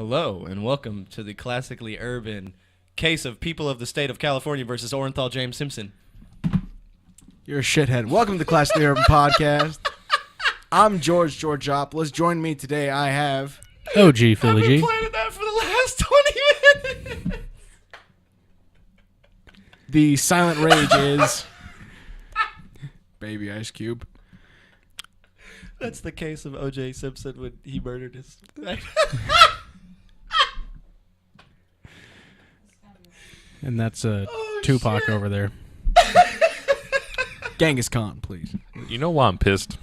Hello, and welcome to the classically urban case of people of the state of California versus Orenthal James Simpson. You're a shithead. Welcome to the Classically Urban Podcast. I'm George Georgiopoulos. Join me today, I have... OG Philly G. I've been planning that for the last 20 minutes. The silent rage is... Baby Ice Cube. That's the case of O.J. Simpson when he murdered his... And that's Tupac shit. over there. Genghis Khan, please. You know why I'm pissed?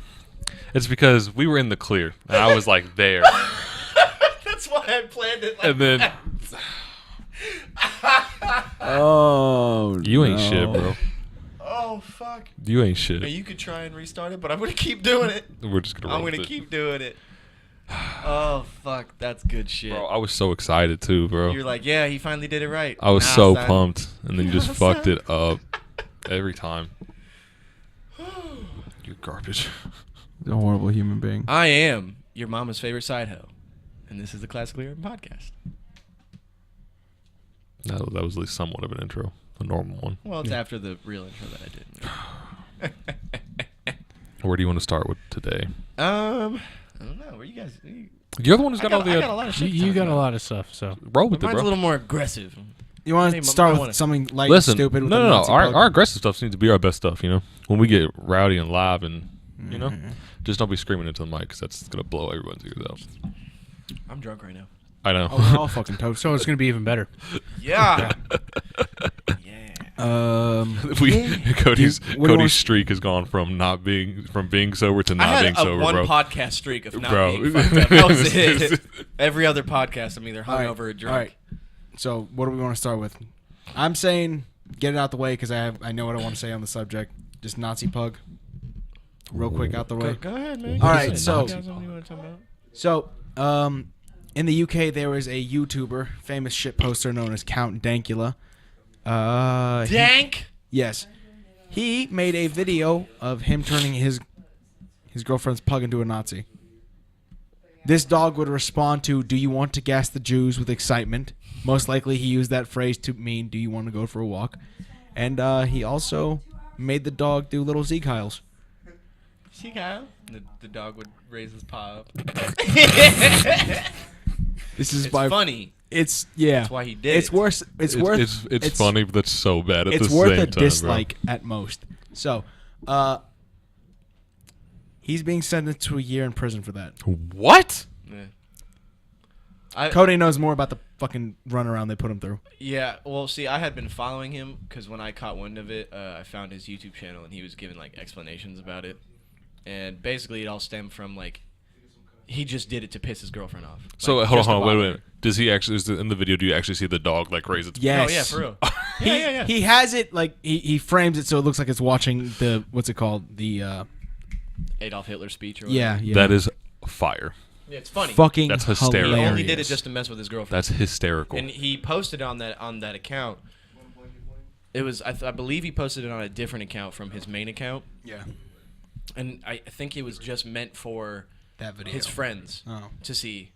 It's because we were in the clear, and I was like there. That's why I planned it like And then that. Oh, you ain't shit, bro. Oh, fuck. You ain't shit. Hey, you could try and restart it, but I'm going to keep doing it. We're just gonna. I'm roll going to with it. keep doing it. Oh, fuck. That's good shit. Bro, I was so excited too, bro. You're like, yeah, he finally did it right. I was Nah, so son. pumped, and then you just Nah, fucked son. it up every time. You're garbage. a horrible human being. I am your mama's favorite side hoe, and this is the Classically Urban Podcast. That was at least somewhat of an intro, a normal one. Well, it's after the real intro that I did. Where do you want to start with today? I don't know. Where you guys? You're the one who's got all I the. got a lot of shit. You got a lot of stuff, so. Roll with it, Mine's bro. a little more aggressive. You want Hey, to start I with wanna- something light Listen, and stupid? With no. a Nazi pug? Our aggressive stuff needs to be our best stuff, you know? When we get rowdy and live and, you know? Just don't be screaming into the mic because that's going to blow everyone's ears out. I'm drunk right now. I know. Oh, we're all fucking toast. So it's going to be even better. Yeah. Cody's what do you want- streak has gone from being sober to I not had being a sober, one bro. podcast streak of not Bro. being fucked up. That was it. Every other podcast, I'm either hungover or drunk. All right. So, what do we want to start with? I'm saying get it out the way because I know what I want to say on the subject. Just Nazi pug. Real quick out the way. Go ahead, man. All right, so- You guys know what you wanna talk about? So, in the UK, there was a YouTuber, famous shit poster known as Count Dankula. Dank. Yes. He made a video of him turning his girlfriend's pug into a Nazi. This dog would respond to, "Do you want to gas the Jews?" with excitement. Most likely he used that phrase to mean, "Do you want to go for a walk?" And he also made the dog do little Zeke Hiles. See, Kyle? The dog would raise his paw up. This is It's by funny. It's yeah. That's why he did It's it. worse. It's funny, but that's so bad at the It's same worth a time, dislike at most. So, he's being sentenced to a year in prison for that. bro. What? Yeah. Cody knows more about the fucking runaround they put him through. Yeah, well, see, I had been following him because when I caught wind of it, I found his YouTube channel and he was giving like explanations about it, and basically it all stemmed from like he just did it to piss his girlfriend off. So Like, hold just to on, bother wait. her. Does he actually in the video? Do you actually see the dog like raise its? Yes. Oh yeah, for real. He, yeah. he has it like he frames it so it looks like it's watching the what's it called the Adolf Hitler speech or whatever. yeah. That is fire. Yeah, it's funny. fucking That's hysterical. He hilarious. only did it just to mess with his girlfriend. That's hysterical. And he posted on that account. It was I believe he posted it on a different account from his main account, yeah and I think it was just meant for that video. his friends Oh. to see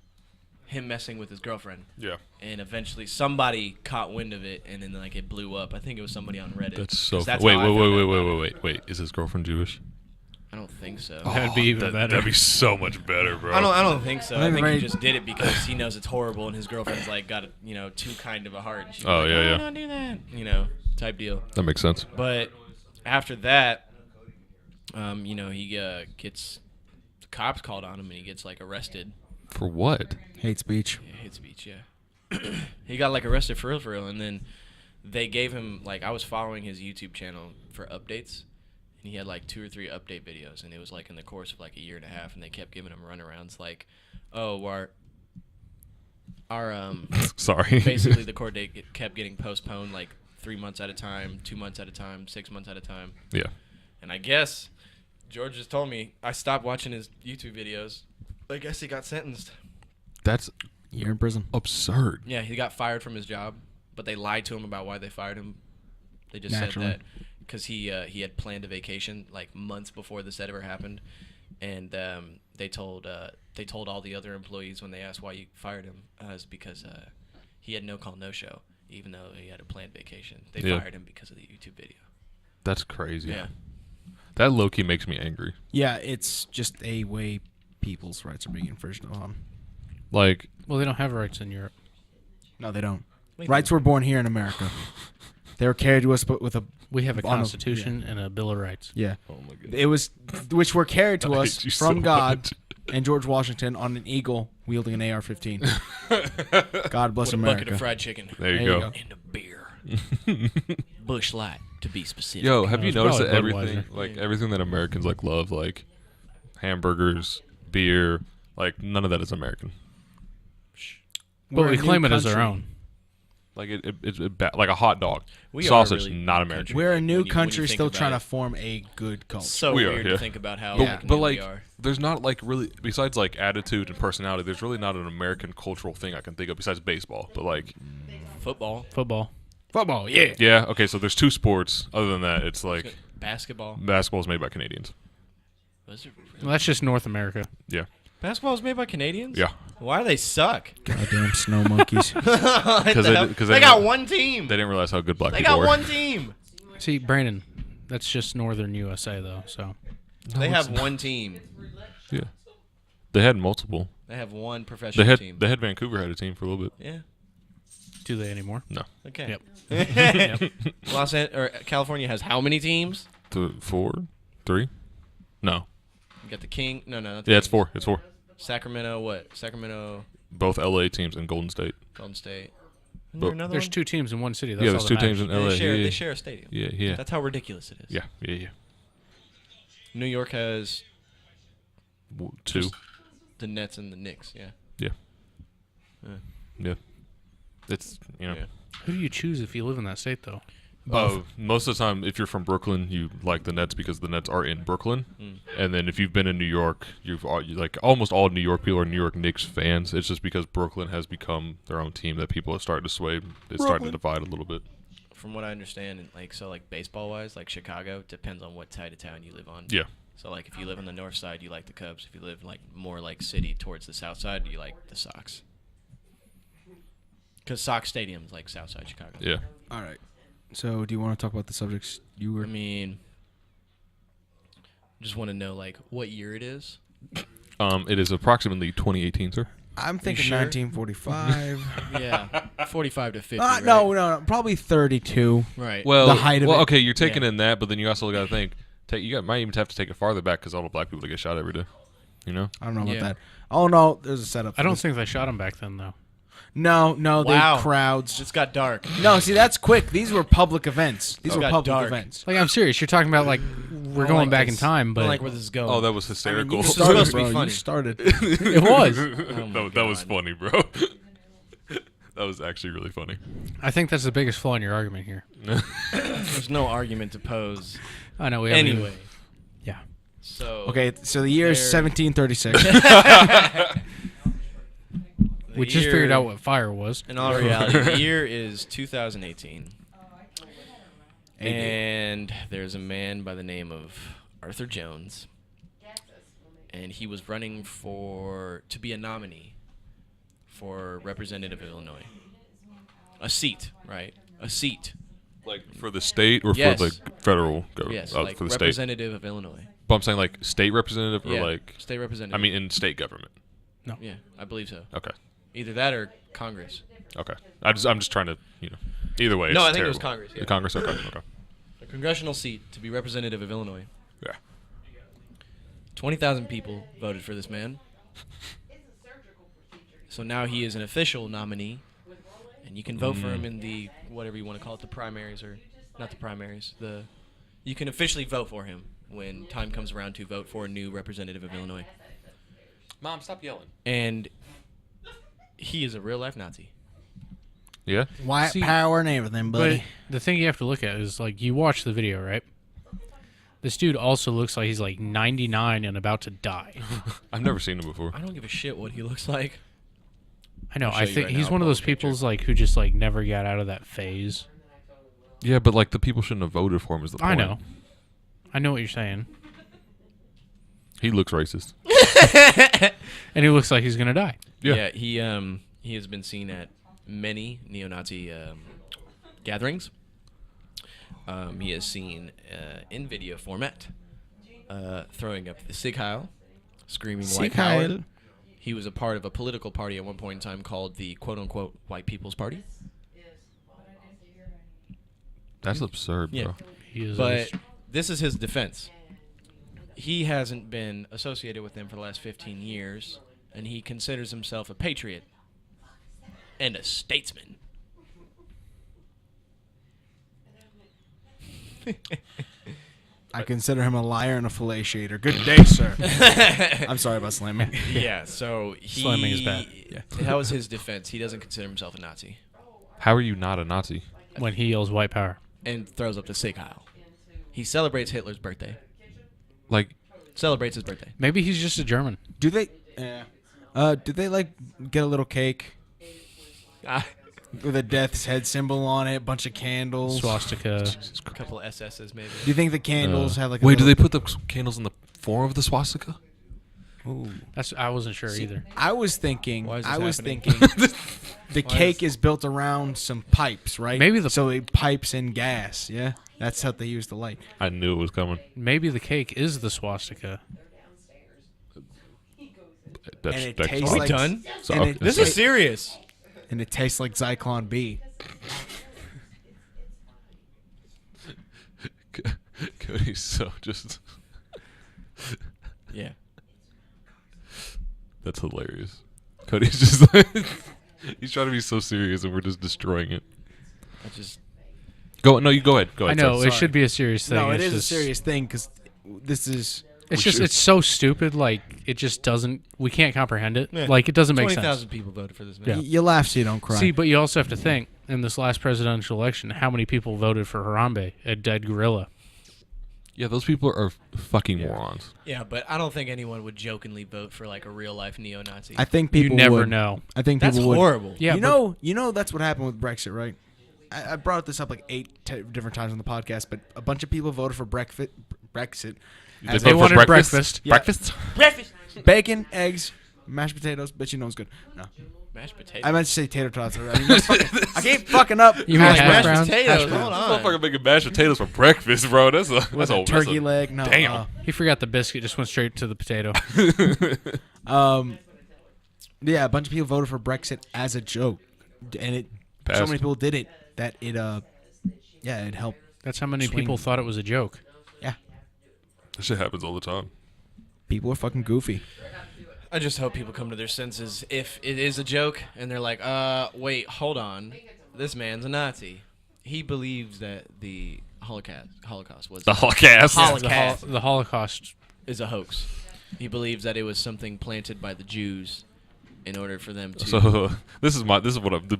him messing with his girlfriend. Yeah. And eventually somebody caught wind of it, and then like it blew up. I think it was somebody on Reddit. That's so. 'Cause that's Wait. how I found out about it. Wait. Is his girlfriend Jewish? I don't think so. That'd be even better. That'd be so much better, bro. I don't think so. I Maybe think he right- just did it because he knows it's horrible, and his girlfriend's like got too kind of a heart. And she's Oh, like, yeah, yeah. Don't do that, type deal. That makes sense. But after that, he gets the cops called on him, and he gets like arrested. For what? Hate speech. Yeah, hate speech, yeah. He got like arrested for real, and then they gave him like I was following his YouTube channel for updates, and he had like 2 or 3 update videos, and it was like in the course of like a year and a half, and they kept giving him runarounds like, oh, our Sorry. basically the court date kept getting postponed like 3 months at a time, 2 months at a time, 6 months at a time, Yeah. and I guess George just told me I stopped watching his YouTube videos. I guess he got sentenced. That's Year in prison. absurd. Yeah, he got fired from his job, but they lied to him about why they fired him. They just Naturally. said that because he had planned a vacation like months before this had ever happened, and they told all the other employees when they asked why you fired him is because he had no call no show, even though he had a planned vacation. They fired him because of the YouTube video. That's crazy. Yeah. That low-key makes me angry. Yeah, it's just a way people's rights are being infringed on. Like, Well, they don't have rights in Europe. No, they don't. Wait, Rights were born here in America. They were carried to us, but with a We have a on a- constitution and a bill of rights. yeah. oh my god. It was which were carried to I us hate you from so God much. and George Washington on an eagle wielding an AR-15. God bless With a bucket America. of fried chicken There you There you go. go. and a beer. Bush Light, to be specific. Yo, have you it's noticed that probably everything, Budweiser. like everything that Americans like love, like hamburgers, beer, like none of that is American. But We're we a claim new it as our country. own. Like like a hot dog, We are sausage, really not good American. country. We're a When new you- when you country think still about trying it. to form a good culture. So We are, weird yeah. to think about how Yeah. But we like, are. there's not like really besides like attitude and personality. There's really not an American cultural thing I can think of besides baseball. But like, Football, Football. Football, yeah. yeah, okay. So there's two sports. Other than that, it's like basketball. basketball is made by Canadians. Was it really? Well, that's just North America. Yeah, Basketball is made by Canadians? yeah. Why do they suck? Goddamn snow monkeys. Because they got one team. They didn't realize how good black They people got were. one team. See, Brandon, that's just Northern USA, though. So They have one team. Yeah, they had multiple. They have one They professional had team. Vancouver had a team for a little bit. Yeah. do they anymore? No, Okay. Yep. California has how many teams? 4, 3. No, You got the King. No, not the yeah, it's Kings. 4. It's 4. Sacramento. What? Sacramento, Both LA teams and Golden State. Golden State. Isn't But- there another There's one? 2 teams in one city. That's Yeah, all there's that 2 teams in matters. LA. They share. yeah, They share a stadium. yeah. That's how ridiculous it is. Yeah. New York has 2. Just the Nets and the Knicks. Yeah. Yeah. It's, you know. Yeah. Who do you choose if you live in that state, though? Most of the time, if you're from Brooklyn, you like the Nets because the Nets are in Brooklyn. Mm. And then if you've been in New York, you like almost all New York people are New York Knicks fans. It's just because Brooklyn has become their own team that people are starting to sway. It's starting to divide a little bit. From what I understand, like baseball wise, like Chicago depends on what side of town you live on. Yeah. So like if you live on the north side, you like the Cubs. If you live like more like city towards the south side, you like the Sox. Because Sox Stadium's like south side Chicago. Yeah. All right. So, do you want to talk about the subjects you were? I mean, just want to know like what year it is. It is approximately 2018, sir. I'm thinking sure? 1945. Yeah, 45 to 50. Right? No, probably 32. Right. Well, The height of it. okay, you're taking Yeah. in that, but then you also got to think. Might even have to take it farther back because all the black people that get shot every day. You know. I don't know about Yeah. that. Oh no, there's a setup. I don't think they shot him back then, though. No, Wow. they crowds. just got dark. No, see that's quick. These were public events. These were got public dark. events. Like, I'm serious. You're talking about, like, we're I going like back in this. time, I but don't like where this is going. Oh, that was I mean, hysterical. you It's started, supposed to be bro. funny. You started. it was. my that was God. funny, bro. That was actually really funny. I think that's the biggest flaw in your argument here. There's no argument to pose. I know. We haven't even- Anyway, Yeah. so Okay, so the year is There- 1736. We just figured out what fire was. In all reality, the year is 2018. And there's a man by the name of Arthur Jones. And he was running to be a nominee for representative of Illinois. A seat, right? A seat. Like for the state or Yes. for the federal government? Yes, Oh, like for the state. representative of Illinois. But I'm saying like state representative or Yeah, like state representative. I mean in state government. yeah, I believe so. Okay. Either that or Congress. Okay. I'm just trying to, either way. No, it's I think it was terrible. Congress, yeah. The Congress. Okay. A congressional seat to be representative of Illinois. Yeah. 20,000 people voted for this man. So now he is an official nominee, and you can vote for him in the whatever you want to call it, the primaries or not the primaries. You can officially vote for him when time comes around to vote for a new representative of Illinois. Mom, stop yelling. And he is a real life Nazi. Yeah. White See, power and everything, But buddy. the thing you have to look at is, like, you watch the video, right? This dude also looks like he's, like, 99 and about to die. I've never seen him before. I don't give a shit what he looks like. I know. I'll show I you think right he's now. one of I'll those pull a picture. people's, like, who just, like, never got out of that phase. Yeah, but like the people shouldn't have voted for him is the point. I know. I know what you're saying. He looks racist. And he looks like he's gonna die. Yeah. He has been seen at many neo-Nazi gatherings. He is seen in video format throwing up the Sieg Heil, screaming white power. Heil. He was a part of a political party at one point in time called the quote-unquote White People's Party. That's absurd, Yeah. bro. He is. But this is his defense. He hasn't been associated with them for the last 15 years, and he considers himself a patriot and a statesman. I consider him a liar and a fellatiator. Good day, sir. I'm sorry about slamming. Yeah, so he... Slamming is bad. Yeah. That was his defense. He doesn't consider himself a Nazi. How are you not a Nazi? when he yells white power. And throws up the Sieg Heil. He celebrates Hitler's birthday. Like, Celebrates his birthday. Maybe he's just a German. Do they? Yeah. Do they like get a little cake with a death's head symbol on it, a bunch of candles? Swastika. A couple SS's maybe. Do you think the candles have like? A wait, do little- they put the candles in the form of the swastika? Ooh. I wasn't sure either. I was thinking. Why is this I was happening? thinking. The cake is built around some pipes, right? Maybe so it pipes in gas. Yeah, that's how they use the light. I knew it was coming. Maybe the cake is the swastika. That's, And it that's tastes Are we like- done? So, and okay, it- This so- is serious. And it tastes like Zyklon B. Cody's so just. Yeah. That's hilarious. Cody's just like. He's trying to be so serious and we're just destroying it. I just... Go. No, you go ahead. Go I ahead. know sorry. it should be a serious thing. No, it It's is a just- serious thing because this is. It's We just should- it's so stupid. Like it just doesn't. We can't comprehend it. Yeah. Like it doesn't make 20,000 sense. people voted for this Yeah. man. You laugh so you don't cry. See, but you also have to think in this last presidential election, how many people voted for Harambe, a dead gorilla? Yeah, those people are fucking morons. Yeah, but I don't think anyone would jokingly vote for like a real life neo-Nazi. I think people you never would. know. I think That's people would. horrible. Yeah, You know that's what happened with Brexit, right? I brought this up like 8 different times on the podcast, but a bunch of people voted for Brexit. As They vote for wanted breakfast. Yeah. Breakfast? bacon, eggs, mashed potatoes. Bet you know it's good. No, Mashed potatoes. I meant to say tater tots. I mean, I keep fucking up. You mean Hash hash browns. browns? potatoes. Hash Hold browns. on. Motherfucker making mashed potatoes for breakfast, bro. That's a With a turkey leg. No, Damn. He forgot the biscuit. Just went straight to the potato. Yeah, a bunch of people voted for Brexit as a joke, and so Passed. many people did it that it it helped. That's how many Swing. people thought it was a joke. Yeah, That shit happens all the time. people are fucking goofy. I just hope people come to their senses if it is a joke and they're like, wait, hold on. This man's a Nazi. He believes that the Holocaust was The Holocaust. The Holocaust. is a hoax. He believes that it was something planted by the Jews in order for them to... So this is what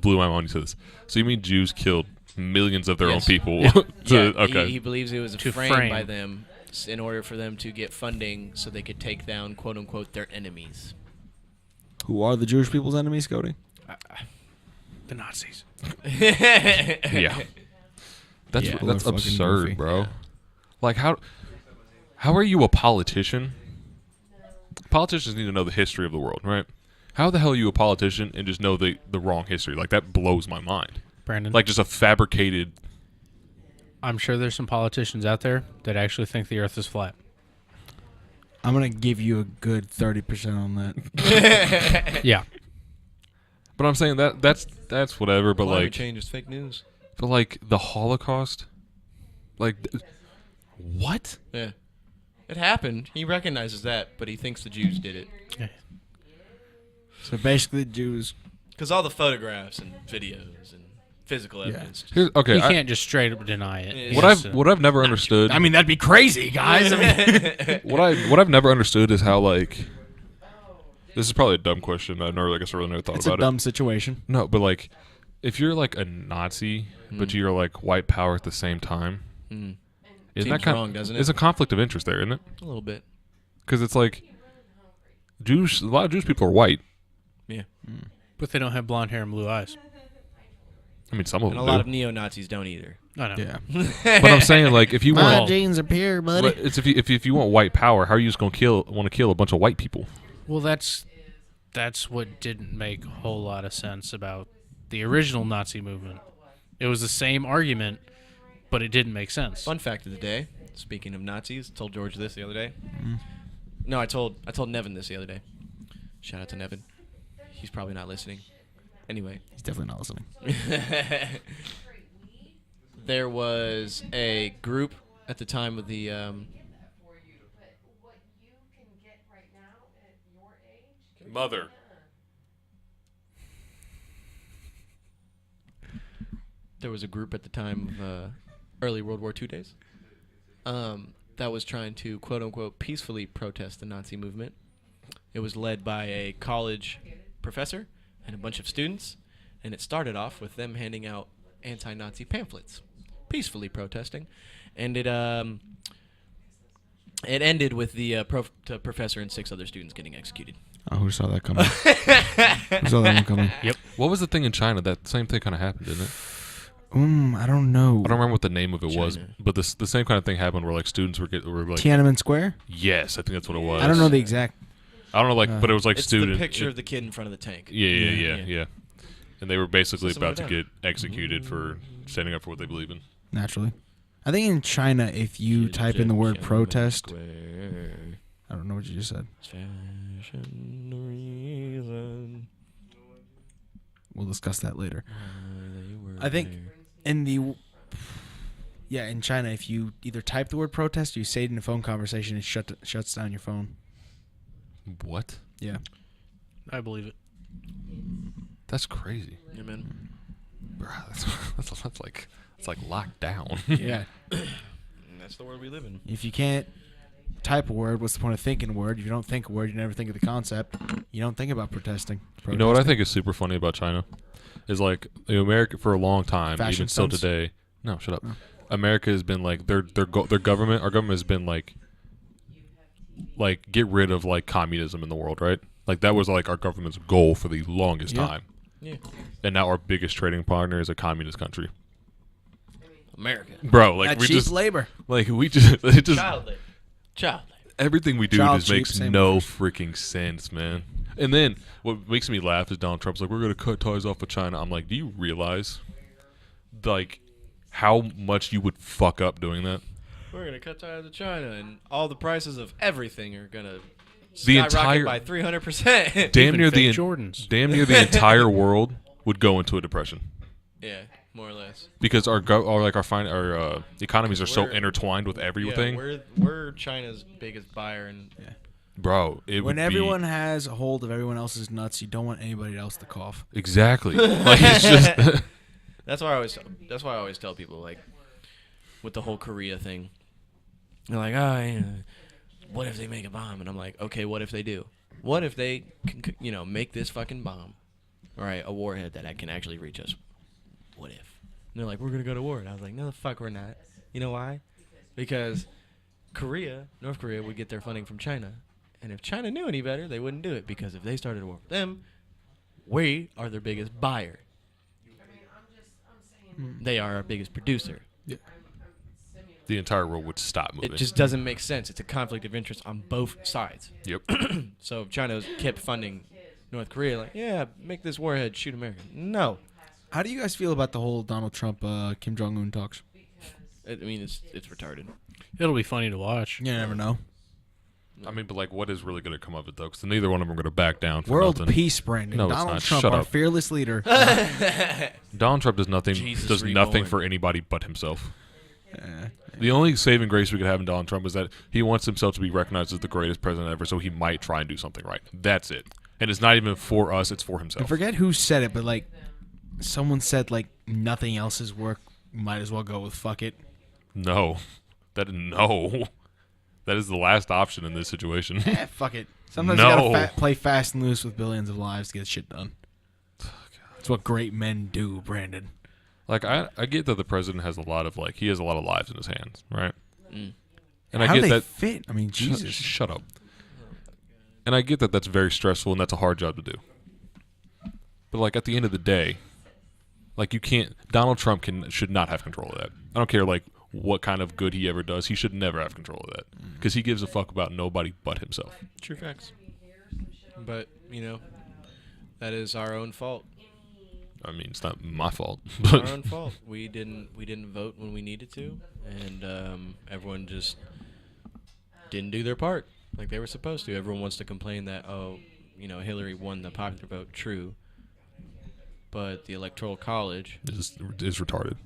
blew my mind to this. So you mean Jews killed millions of their own Yes. people? Yeah, Okay. he believes it was a To frame frame. by them in order for them to get funding so they could take down, quote-unquote, their enemies. Who are the Jewish people's enemies, Cody? The Nazis. Yeah. That's Yeah. that's Fucking absurd, goofy. bro. Like how are you a politician? Politicians need to know the history of the world, right? How the hell are you a politician and just know the wrong history? Like that blows my mind. Brandon. Like just a fabricated. I'm sure there's some politicians out there that actually think the Earth is flat. I'm gonna give you a good 30% on that. Yeah. But I'm saying that's whatever. But Climate like, change is fake news. but like the Holocaust, like what? Yeah. It happened. He recognizes that, but he thinks the Jews did it. So basically, Jews. Because all the photographs and videos and physical evidence. Here's, okay, You I- can't just straight up deny it. what I've never understood. I mean, that'd be crazy, guys. I mean, what I've never understood is how like. This is probably a dumb question. I guess I really never thought it's a about it. dumb situation. No, but like, if you're like a Nazi, but you're like white power at the same time, Mm. isn't Seems that kind wrong, doesn't it? It's a conflict of interest there, isn't it? A little bit. Because it's like a lot of Jewish people are white. Yeah. But they don't have blonde hair and blue eyes. I mean, some of And them a lot do. of neo-Nazis don't either. I know. Yeah. But I'm saying, like, if you My want, jeans are pure, buddy. it's if you want white power, how are you just gonna want to kill a bunch of white people? Well, that's what didn't make a whole lot of sense about the original Nazi movement. It was the same argument, but it didn't make sense. Fun fact of the day. Speaking of Nazis, told George this the other day. No, I told Nevin this the other day. Shout out to Nevin. He's probably not listening. Anyway. He's definitely not listening. There was a group at the time of the Mother. there was a group at the time of early World War II days that was trying to quote unquote peacefully protest the Nazi movement. It was led by a college professor and a bunch of students, and it started off with them handing out anti-Nazi pamphlets, peacefully protesting, and it ended with the professor and 6 other students getting executed. Oh, who saw that coming? Who saw that one coming? Yep. What was the thing in China? That same thing kind of happened, didn't it? I don't know. I don't remember what the name of it was, China. but the same kind of thing happened where like students were like, Tiananmen Square? yes, I think that's what it was. I don't know the exact. I don't know, like, but it was like It's student. the picture of the kid in front of the tank. Yeah. And they were basically Something about to like get executed for standing up for what they believe in. Naturally. I think in China, if you type in the word protest, I don't know what you just said. Fashion the reason We'll discuss that later. why they were I think there. in China, if you either type the word protest or you say it in a phone conversation, it shuts down your phone. What? Yeah. I believe it. That's crazy. Yeah, man. Bruh, that's like locked down. Yeah. That's the world we live in. If you can't type a word, what's the point of thinking a word? If you don't think a word, you never think of the concept. You don't think about protesting. You know what I think is super funny about China is like America for a long time, Fashion even still stunts? today. No, shut up. Oh. America has been like their government. Our government has been like get rid of like communism in the world, right? Like that was like our government's goal for the longest Yeah. time. Yeah. And now our biggest trading partner is a communist country, America. bro. Like That we cheap just labor. like we just it just Child labor. Child labor. everything we do Child just cheap, makes same no workers. freaking sense, man. And then what makes me laugh is Donald Trump's like, we're gonna cut ties off with China. I'm like, do you realize, like, how much you would fuck up doing that? We're gonna cut ties with China, and all the prices of everything are gonna The skyrocket entire by 300%. damn Even near fake the Jordans. damn near the entire world would go into a depression Yeah, more or less. because our economies are so We're- intertwined with everything, Yeah, we're China's biggest buyer, and bro. It When would everyone be, has a hold of everyone else's nuts, you don't want anybody else to cough. exactly like it's just that's why I always tell people, like, with the whole Korea thing, they're like, what if they make a bomb? And I'm like, okay, what if they do? What if they can, make this fucking bomb, right? A warhead that can actually reach us. What if? And they're like, we're gonna go to war. And I was like, no, the fuck, we're not. You know why? Because North Korea would get their funding from China, and if China knew any better, they wouldn't do it. Because if they started a war with them, we are their biggest buyer. They are our biggest producer. the entire world would stop moving. It just doesn't make sense. It's a conflict of interest on both sides. Yep. So if China kept funding North Korea, like, yeah, make this warhead, shoot America. No. How do you guys feel about the whole Donald Trump, Kim Jong-un talks? I mean, it's retarded. It'll be funny to watch. You never know. I mean, but like, what is really going to come of it though? Because neither one of them are going to back down for World nothing. peace, Brandon. No, it's Donald not. Trump, Shut our up. fearless leader. Donald Trump does nothing. Jesus does nothing reborn. for anybody but himself. The only saving grace we could have in Donald Trump is that he wants himself to be recognized as the greatest president ever, so he might try and do something right. That's it. And it's not even for us; it's for I himself. forget who said it, but like, someone said like nothing else is work. Might as well go with fuck it. No, that is the last option in this situation. Fuck it. Sometimes No. you gotta play fast and loose with billions of lives to get shit done. That's what great men do, Brandon. Like I get that the president has a lot of lives in his hands, right? Mm. And How I do get they that. fit? I mean, Jesus. Shut up. And I get that that's very stressful and that's a hard job to do. But like at the end of the day, Like you can't. Donald Trump should not have control of that. I don't care like what kind of good he ever does. He should never have control of that because he gives a fuck about nobody but himself. True facts. But that is our own fault. I mean, it's not my fault. It's But our own fault. We didn't vote when we needed to, and everyone just didn't do their part like they were supposed to. Everyone wants to complain that Hillary won the popular vote. True, but the Electoral College is retarded.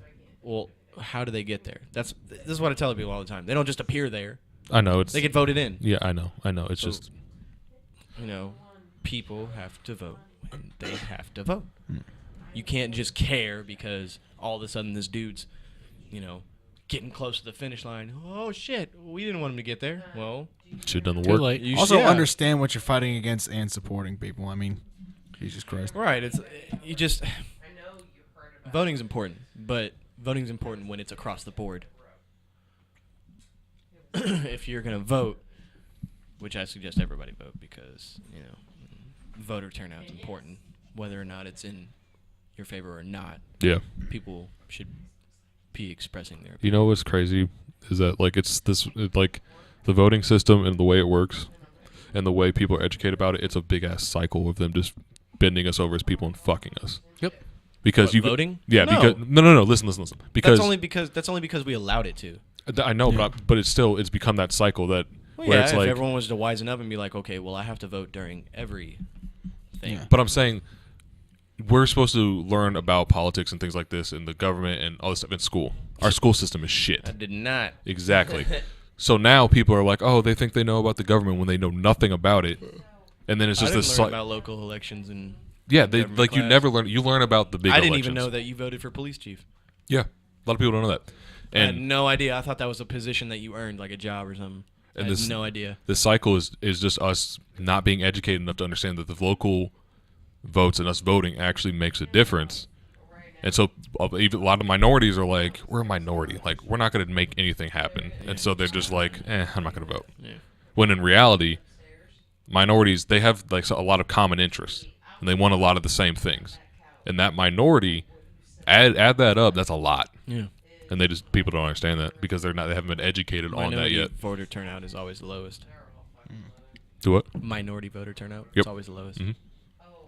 Well, how do they get there? This is what I tell people all the time. They don't just appear there. I know They get voted in. Yeah, I know. It's So, just people have to vote, and they have to vote. You can't just care because all of a sudden this dude's, getting close to the finish line. Oh shit, we didn't want him to get there. Well, should have done the Too work. late. Also, understand what you're fighting against and supporting people. I mean, Jesus Christ. Right. Voting's important, but voting's important when it's across the board. If you're gonna vote, which I suggest everybody vote because voter turnout is important, whether or not it's in your favor or not. Yeah. People should be expressing their opinion. You know what's crazy is that like the voting system and the way it works and the way people are educated about it, it's a big ass cycle of them just bending us over as people and fucking us. Yep. Because What, voting? Yeah, No. because no, listen. Because That's only because we allowed it to. I know, but it's become that cycle that Well, where yeah, it's if like. everyone was to wisen up and be like, okay, well, I have to vote during every thing. Yeah. But I'm saying we're supposed to learn about politics and things like this in the government and all this stuff in school. Our school system is shit. I did not. Exactly. So now people are like, oh, they think they know about the government when they know nothing about it, and then it's I just didn't this. learn about local elections and. Yeah, they government like you class. never learn. You learn about the big. I didn't elections. even know that you voted for police chief. Yeah, a lot of people don't know that. I had And no idea. I thought that was a position that you earned, like a job or something. And I had this- no idea. the cycle is just us not being educated enough to understand that the local votes and us voting actually makes a difference. And so even a lot of minorities are like, we're a minority. Like, we're not going to make anything happen. And so they're just like, I'm not going to vote. Yeah. When in reality, minorities, they have like a lot of common interests. And they want a lot of the same things. And that minority, add that up, that's a lot. Yeah. And people don't understand that because they haven't been educated on that Minority yet. voter turnout is always the lowest. Do what? Minority voter turnout Yep. is always the lowest. Mhm.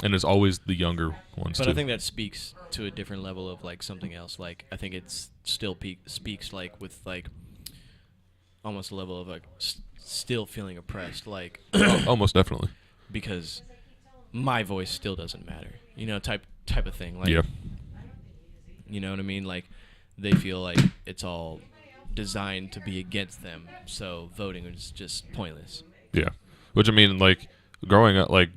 And it's always the younger ones But too. I think that speaks to a different level of like something else. Like I think it's still speaks like with like almost a level of like still feeling oppressed, like Almost definitely. because my voice still doesn't matter, type of thing. Like, Yeah. You know what I mean? Like they feel like it's all designed to be against them, so voting is just pointless. Yeah. Which I mean, like growing up, like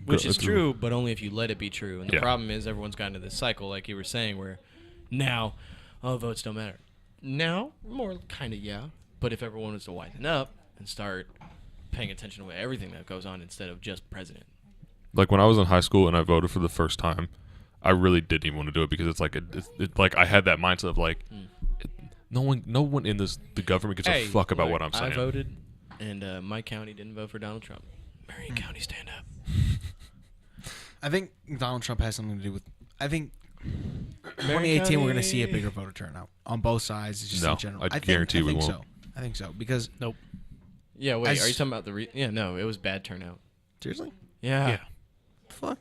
Which is true, but only if you let it be true. And the Yeah. problem is everyone's gotten into this cycle, like you were saying, where now, votes don't matter. Now, more kind of, yeah. But if everyone was to wisen up and start paying attention to everything that goes on instead of just president. Like when I was in high school and I voted for the first time, I really didn't even want to do it because it's like like I had that mindset of like no one in the government gives a fuck about what I'm saying. I voted, and my county didn't vote for Donald Trump. Marion County, stand up. I think Donald Trump has something to do with. I think Marion 2018 we're going to County- see a bigger voter turnout on both sides. Just No, in general. I think, guarantee I we think won't. So. I think so because Nope. Yeah, wait, As- are you talking about yeah, no, it was bad turnout. seriously, Yeah. Yeah. fuck.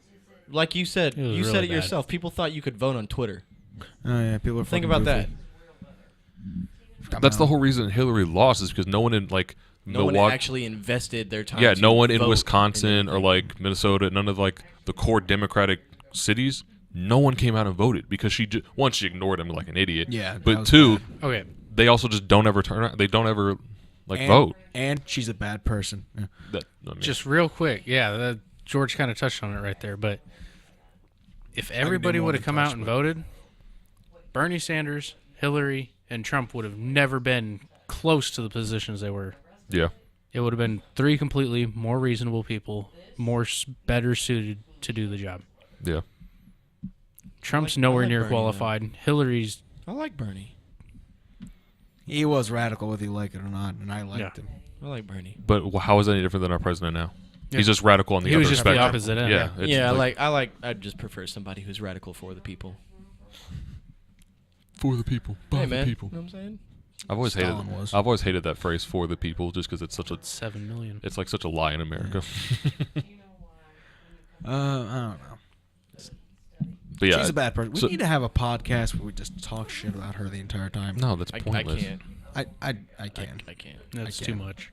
Like you said, It was you said really it bad. yourself. People thought you could vote on Twitter. Oh yeah, people are. Think fucking about that. goofy. That's the whole reason Hillary lost is because no one in like No one Milwaukee. actually invested their time. Yeah, to no one in vote Wisconsin or anything. like Minnesota, none of like the core Democratic cities. No one came out and voted because she one, she ignored him like an idiot. Yeah, that but was two, bad. Okay. they also just don't ever turn out. They don't ever like And, vote. and she's a bad person. Yeah. I mean, Just real quick, George kind of touched on it right there, but if everybody more would have than come out touch, and but- voted, Bernie Sanders, Hillary, and Trump would have never been close to the positions they were. yeah. It would have been three completely more reasonable people, better suited to do the job. Yeah. Trump's I nowhere like near Bernie, though. qualified. Hillary's I like Bernie. He was radical, whether you like it or not, and I liked Yeah. him. I like Bernie. But how is that any different than our president now? Yeah. He's just radical on the He other was just the spectrum. opposite end. Yeah. it's Yeah, I just prefer somebody who's radical for the people. For the people, by Hey, the man. people. You know what I'm saying? I've always hated that phrase "for the people" just because it's such a 7 million. it's like such a lie in America. I don't know. But yeah, She's a bad person. We so- need to have a podcast where we just talk shit about her the entire time. no, that's I pointless. can't. I can. I can't. That's I too can't. much.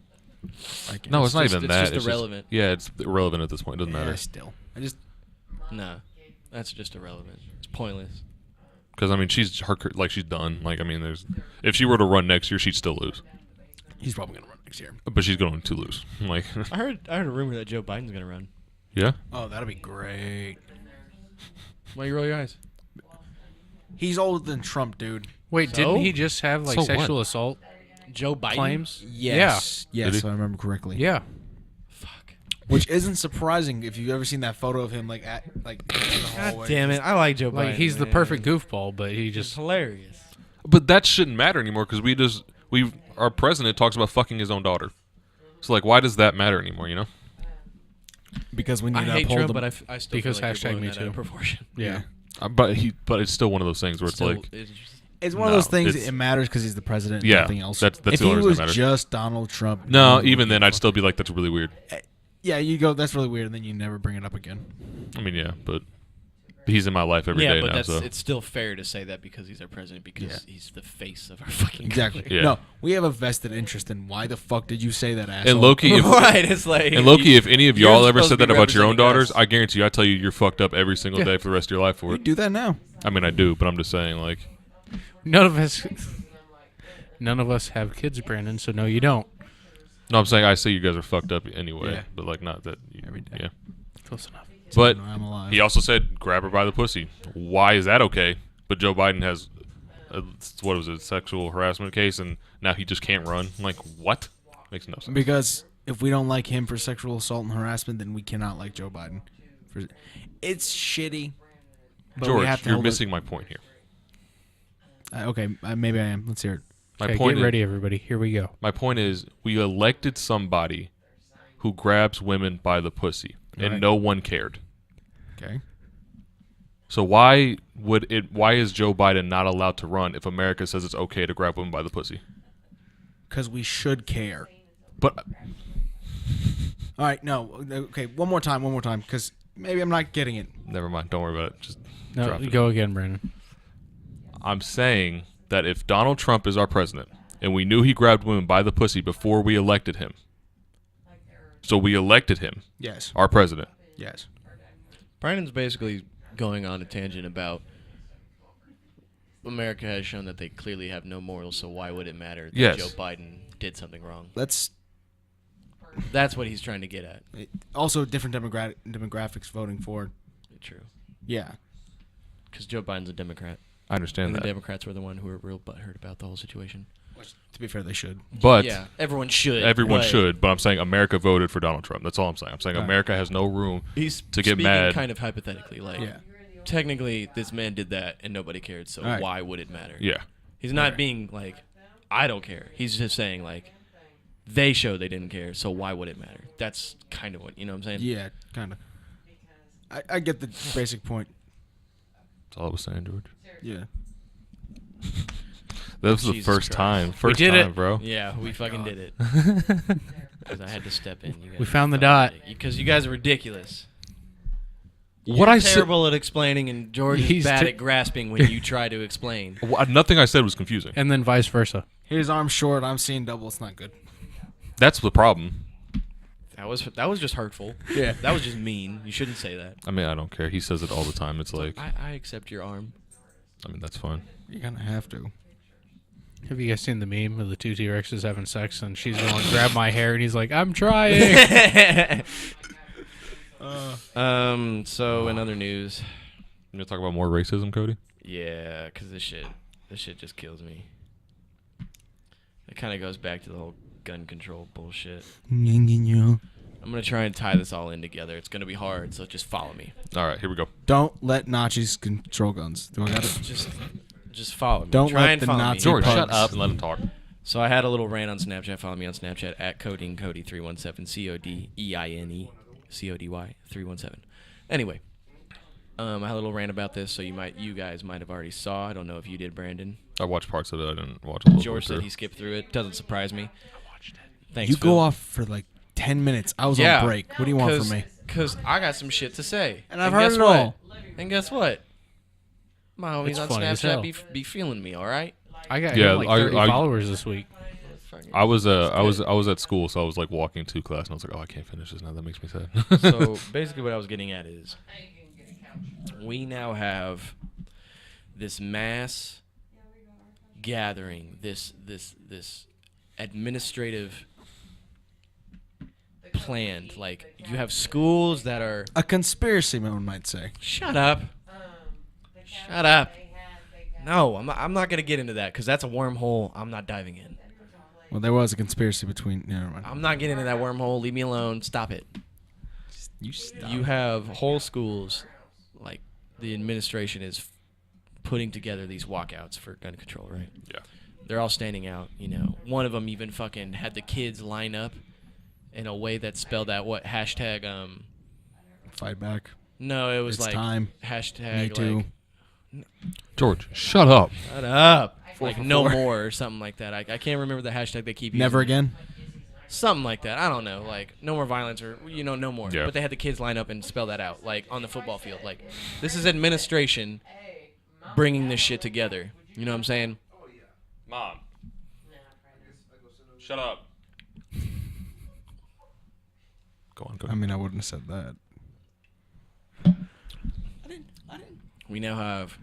I can. No, it's not just- even it's that. just irrelevant. yeah, it's irrelevant at this point. It doesn't Yeah, matter. still. I just Nah. That's just irrelevant. It's pointless. Because I mean, she's done. Like I mean, if she were to run next year, she'd still lose. he's probably gonna run next year. But she's going to lose. Like, I heard a rumor that Joe Biden's gonna run. yeah. Oh, that'll be great. Why you roll your eyes? He's older than Trump, dude. Wait, So? didn't he just have like So what? sexual assault Joe Biden claims? Yes, Did yes, he? if I remember correctly. Yeah. Fuck. Which isn't surprising if you've ever seen that photo of him like in the God hallway. damn it! I like Joe Biden. Like he's the man. perfect goofball, but he Just just hilarious. But that shouldn't matter anymore because our president talks about fucking his own daughter. So like, why does that matter anymore? You know? Because we need I to hate uphold Trump, him. but I still Because feel like you're hashtag blowing me that out of too. proportion. yeah. But it's still one of those things where it's Still, like, it's just- It's one of No, things that it's- it matters because he's the president and Yeah, nothing else. that's if the only he reason was it matters. just Donald Trump. no, you even would then, be I'd still be like, that's really weird. Yeah, you go, that's really weird, and then you never bring it up again. I mean, yeah, but he's in my life every day yeah, but now. that's So it's still fair to say that because he's our president because Yeah. he's the face of our fucking Exactly. country. Yeah. No, we have a vested interest in why the fuck did you say that, asshole? and Loki, if, right? It's like and Loki, if any of you're y'all ever supposed said to that be about your own representing daughters, us. I guarantee you, I tell you, you're fucked up every single Yeah. day for the rest of your life for We it. do that now. I mean, I do, but I'm just saying, like, None of us have kids, Brandon. So no, you don't. no, I'm saying I say you guys are fucked up anyway, Yeah. but like not that. Every day. Yeah. Close enough. But I'm alive. he also said, grab her by the pussy. Why is that okay? But Joe Biden has, what was it, sexual harassment case, and now he just can't run. I'm like, what? Makes no sense. Because if we don't like him for sexual assault and harassment, then we cannot like Joe Biden. It's shitty. But we have George, to you're hold it- missing my point here. Okay, maybe I am. Let's hear it. My Okay, point get ready, everybody. Here we go. My point is, we elected somebody who grabs women by the pussy, and Right. no one cared. Okay. So why is Joe Biden not allowed to run if America says it's okay to grab women by the pussy? Because we should care. But All right, no. Okay, one more time, because maybe I'm not getting it. never mind. Don't worry about it. Just No, drop it. go again, Brandon. I'm saying that if Donald Trump is our president and we knew he grabbed women by the pussy before we elected him, so we elected him, Yes. our president. Yes. Brandon's basically going on a tangent about America has shown that they clearly have no morals, so why would it matter that Yes. Joe Biden did something wrong? Let's That's what he's trying to get at. also different demographics voting for. True. Yeah. Because Joe Biden's a Democrat. I understand And the that. Democrats were the one who were real butthurt about the whole situation. To be fair, they should. But yeah, everyone should. everyone but should. But I'm saying America voted for Donald Trump. That's all I'm saying. I'm saying Right. America has no room He's to get speaking mad. kind of hypothetically. Like, Yeah. technically, this man did that and nobody cared, so Right. why would it matter? Yeah. He's not being like, I don't care. He's just saying, like, they showed they didn't care, so why would it matter? That's kind of what, you know what I'm saying? Yeah, kind of. I get the basic point. That's all I was saying, George. Yeah. That was the Jesus first Christ. time. First did time, it. bro. Yeah, we fucking did it. Because I had to step in. You guys We are found the fucking dot. Because you guys are ridiculous. What You're I said. terrible at explaining, and George is He's bad ter- at grasping when you try to explain. Nothing I said was confusing. And then vice versa. His arm's short. I'm seeing double. It's not good. That's the problem. That was just hurtful. Yeah. That was just mean. You shouldn't say that. I mean, I don't care. He says it all the time. It's like, I accept your arm. I mean, that's fine. You kind of have to. Have you guys seen the meme of the two T-Rexes having sex and she's going to grab my hair and he's like, I'm trying. So in other news, You gonna talk about more racism, Cody? yeah, because this shit just kills me. It kind of goes back to the whole gun control bullshit. I'm gonna try and tie this all in together. It's gonna be hard, so just follow me. All right, here we go. Don't let Nazis control guns. Do I got it? Just follow me. Don't try let and the follow Nazi me. George, pugs. shut up and let him talk. So I had a little rant on Snapchat. Follow me on Snapchat at CodingCody317 CODEINE CODY 317. Anyway, I had a little rant about this, so you guys might have already saw. I don't know if you did, Brandon. I watched parts of it. I didn't watch a little George bit said he skipped through it. Doesn't surprise me. I watched it. Thanks, You Phil. go off for like 10 minutes. I was on break. What do you want from me? Because I got some shit to say. And I've heard guess it what? all. And guess what? My homies It's on funny as Snapchat hell. be feeling me, all right? I got Yeah, like 30 I- followers this week. I was at school, so I was like walking to class, and I was like, oh, I can't finish this now. That makes me sad. So basically what I was getting at is we now have this mass gathering, this administrative planned. Like, you have schools that are... A conspiracy, one might say. Shut up. Shut up. No, I'm not going to get into that because that's a wormhole I'm not diving in. Well, there was a conspiracy between. Never mind. I'm not getting into that wormhole. Leave me alone. Stop it. You stop. You have whole schools, like the administration is putting together these walkouts for gun control, right? Yeah. They're all standing out, you know. One of them even fucking had the kids line up in a way that spelled out what hashtag, Fight back. no, it was It's like time. hashtag, Me too. like, George, shut up. shut up. Like, for no 4. more or something like that. I can't remember the hashtag they keep using. Never again. Something like that. I don't know. Like, no more violence or, you know, no more. Yeah. But they had the kids line up and spell that out, like, on the football field. Like, this is administration bringing this shit together. You know what I'm saying? Mom. Shut up. Go on, go I on. mean, I wouldn't have said that. We now have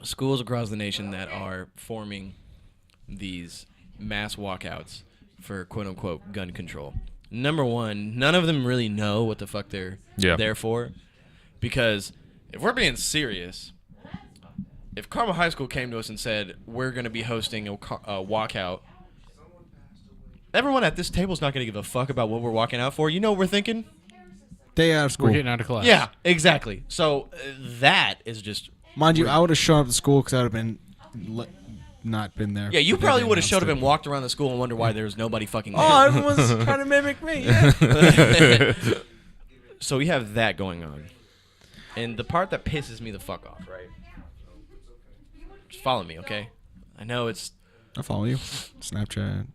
schools across the nation that are forming these mass walkouts for quote-unquote gun control. Number one, none of them really know what the fuck they're there for. Because if we're being serious, if Carmel High School came to us and said, we're going to be hosting a walkout, everyone at this table is not going to give a fuck about what we're walking out for. You know what we're thinking? Day out of school. We're getting out of class. Yeah, exactly. So that is just... Mind you, I would have shown up to school because I would have been not been there. Yeah, you But they probably didn't would have showed up announce and walked around the school and wondered why there was nobody fucking there. Oh, everyone's trying to mimic me. Yeah. So we have that going on. And the part that pisses me the fuck off, right? Just follow me, okay? I know it's... I follow you. Snapchat,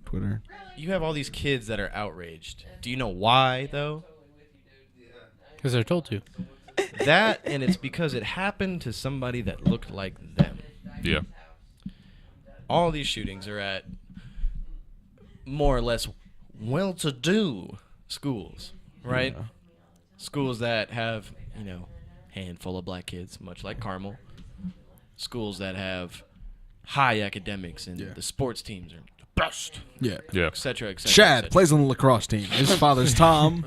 Twitter. You have all these kids that are outraged. Do you know why, though? Because they're told to. That, and it's because it happened to somebody that looked like them. Yeah. All these shootings are at more or less well-to-do schools, right? Yeah. Schools that have, you know, handful of black kids, much like Carmel. Schools that have high academics and Yeah. the sports teams are the best, Yeah. Yeah. et cetera, et cetera. Shad plays on the lacrosse team. His father's Tom.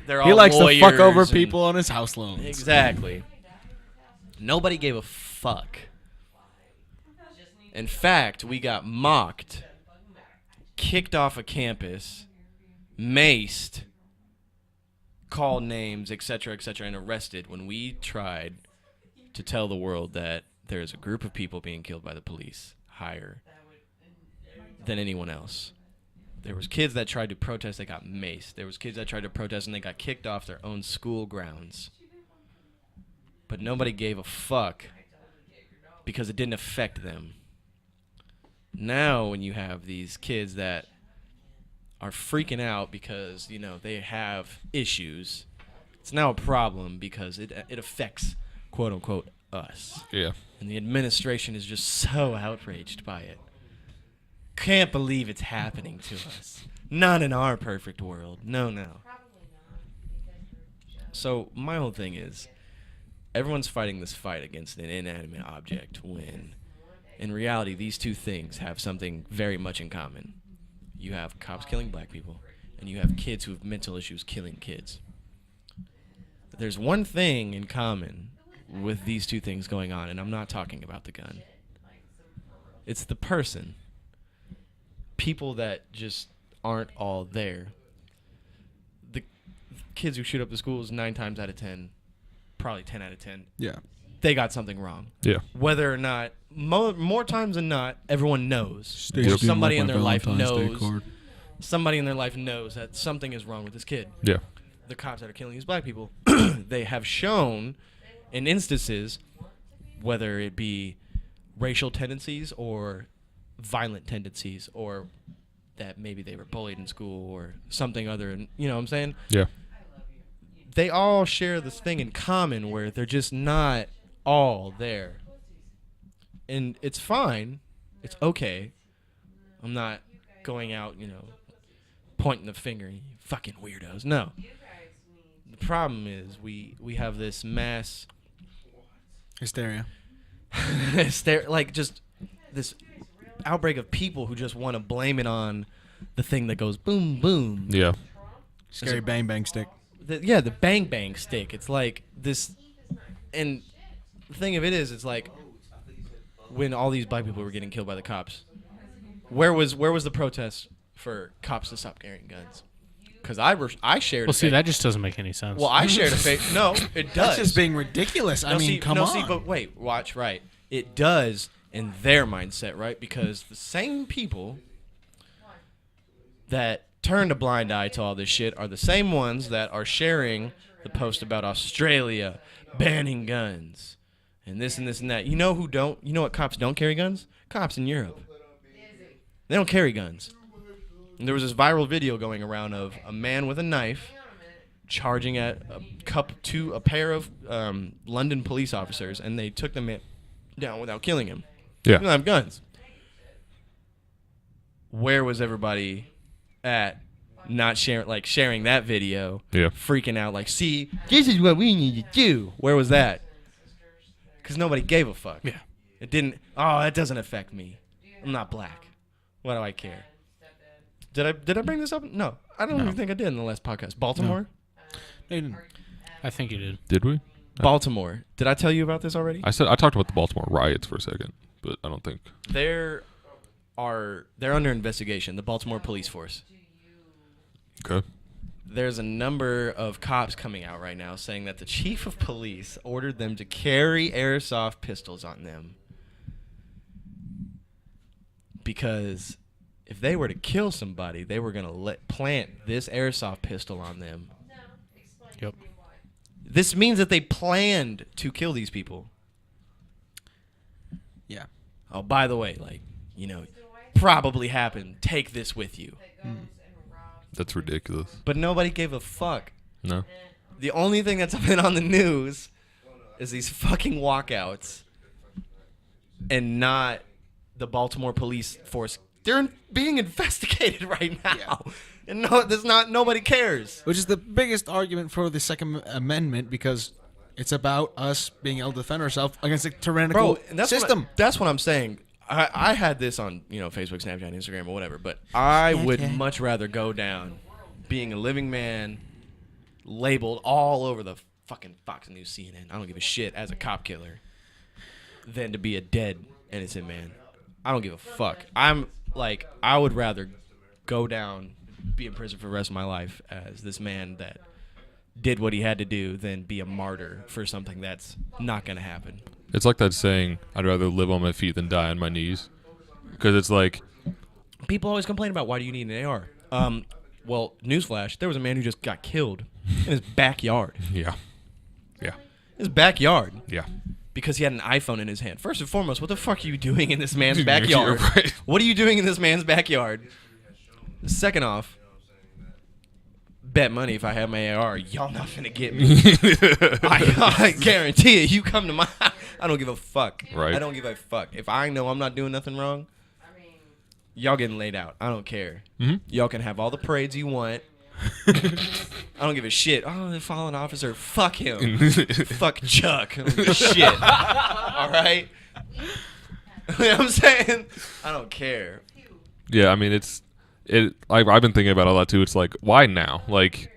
They're all He likes to fuck over lawyers and- people on his house loans. Exactly. Nobody gave a fuck. In fact, we got mocked, kicked off a campus, maced, called names, etc., and arrested when we tried to tell the world that there is a group of people being killed by the police higher than anyone else. There was kids that tried to protest, they got maced. There was kids that tried to protest and they got kicked off their own school grounds. But nobody gave a fuck because it didn't affect them. Now when you have these kids that are freaking out because, you know, they have issues, it's now a problem because it affects, quote unquote, us. Yeah. And the administration is just so outraged by it. Can't believe it's happening to us. Not in our perfect world. No. So my whole thing is, everyone's fighting this fight against an inanimate object when, in reality, these two things have something very much in common. You have cops killing black people, and you have kids who have mental issues killing kids. There's one thing in common with these two things going on, and I'm not talking about the gun. It's the person. People that just aren't all there. The kids who shoot up the schools 9 times out of 10, probably 10 out of 10, Yeah. they got something wrong. Yeah. Whether or not, more times than not, everyone knows. Stay Or stealing somebody like in my their life Valentine's Day knows. card. Somebody in their life knows that something is wrong with this kid. Yeah. the cops that are killing these black people, they have shown in instances, whether it be racial tendencies or violent tendencies, or that maybe they were bullied in school or something other, and you know what I'm saying? Yeah. They all share this thing in common where they're just not all there. And it's fine. It's okay. I'm not going out, pointing the finger, you fucking weirdos. No. The problem is we have this mass Hysteria. like just this outbreak of people who just want to blame it on the thing that goes boom, boom. Yeah. Scary bang bang stick. The bang bang stick. It's like this, and the thing of it is, it's like when all these black people were getting killed by the cops, where was the protest for cops to stop carrying guns? Because I shared. Well, see, that just doesn't make any sense. Well, I shared a fake. No, it does. That's just being ridiculous. I mean, come on. See, but wait, watch, right? It does in their mindset, right? Because the same people that turned a blind eye to all this shit are the same ones that are sharing the post about Australia banning guns and this and this and that. You know who don't? You know what cops don't carry guns? Cops in Europe. They don't carry guns. And there was this viral video going around of a man with a knife charging at a pair of London police officers, and they took the man down without killing him. Yeah. They don't have guns. Where was everybody at? Not sharing that video. Yeah. Freaking out like, see, this is what we need to do. Where was that? Because nobody gave a fuck. Yeah. It didn't. Oh, that doesn't affect me. I'm not black. Why do I care? Did I bring this up? No, I don't even think I did in the last podcast. Baltimore. No, you didn't. I think you did. Did we? Baltimore. Did I tell you about this already? I talked about the Baltimore riots for a second, but I don't think. They're under investigation. The Baltimore police force. Okay. There's a number of cops coming out right now saying that the chief of police ordered them to carry airsoft pistols on them because if they were to kill somebody, they were going to plant this airsoft pistol on them. Yep. This means that they planned to kill these people. Yeah. Oh, by the way, probably happened. Take this with you. That's ridiculous. But nobody gave a fuck. No. The only thing that's been on the news is these fucking walkouts and not the Baltimore police force. They're being investigated right now. Yeah. And nobody cares. Which is the biggest argument for the Second Amendment because it's about us being able to defend ourselves against a tyrannical system. That's what I'm saying. I had this on Facebook, Snapchat, Instagram, or whatever, but I would much rather go down being a living man labeled all over the fucking Fox News, CNN. I don't give a shit as a cop killer than to be a dead innocent man. I don't give a fuck. I would rather go down, be in prison for the rest of my life as this man that did what he had to do than be a martyr for something that's not going to happen. It's like that saying, I'd rather live on my feet than die on my knees. Because it's like... People always complain about why do you need an AR? Well, newsflash, there was a man who just got killed in his backyard. Yeah. Yeah. His backyard. Yeah. Because he had an iPhone in his hand. First and foremost, what the fuck are you doing in this man's backyard? Right. What are you doing in this man's backyard? Second off, bet money if I have my AR, y'all not finna get me. I guarantee it. You come to my house. I don't give a fuck. Right. I don't give a fuck. If I know I'm not doing nothing wrong, y'all getting laid out. I don't care. Mm-hmm. Y'all can have all the parades you want. I don't give a shit. Oh, the fallen officer. Fuck him. Fuck Chuck. I don't give a shit. All right? You know what I'm saying? I don't care. Yeah, I mean, I've been thinking about it a lot, too. It's like, why now? Like,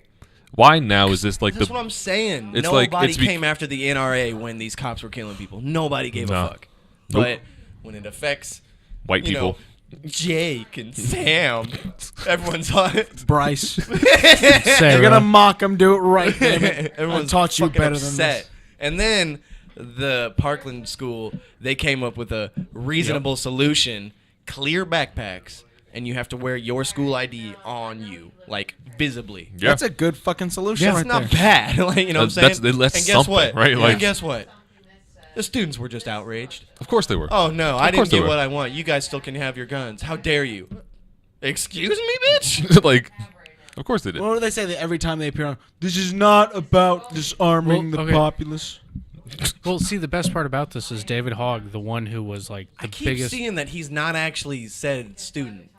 why now is this like That's what I'm saying. It's Nobody came after the NRA when these cops were killing people. Nobody gave a fuck. Nope. But when it affects white people. Jake and Sam, everyone's on it. Bryce. Sarah. You're going to mock him, do it right. Everyone's I taught you fucking better upset. than this. And then the Parkland school, they came up with a reasonable solution. Clear backpacks. and you have to wear your school ID on you, like visibly. Yeah. That's a good fucking solution That's right not there. bad. Like, you know what I'm That's- saying? that's and guess something, what? right? Like- and guess what? The students were just outraged. Of course they were. Oh no, I course didn't they get were. what I want. You guys still can have your guns. How dare you? Excuse me, bitch. Like, of course they did. What do they say that every time they appear on? This is not about disarming Well, the okay. populace. Well, see, the best part about this is David Hogg, the one who was like I the keep biggest. seeing that he's not actually said student.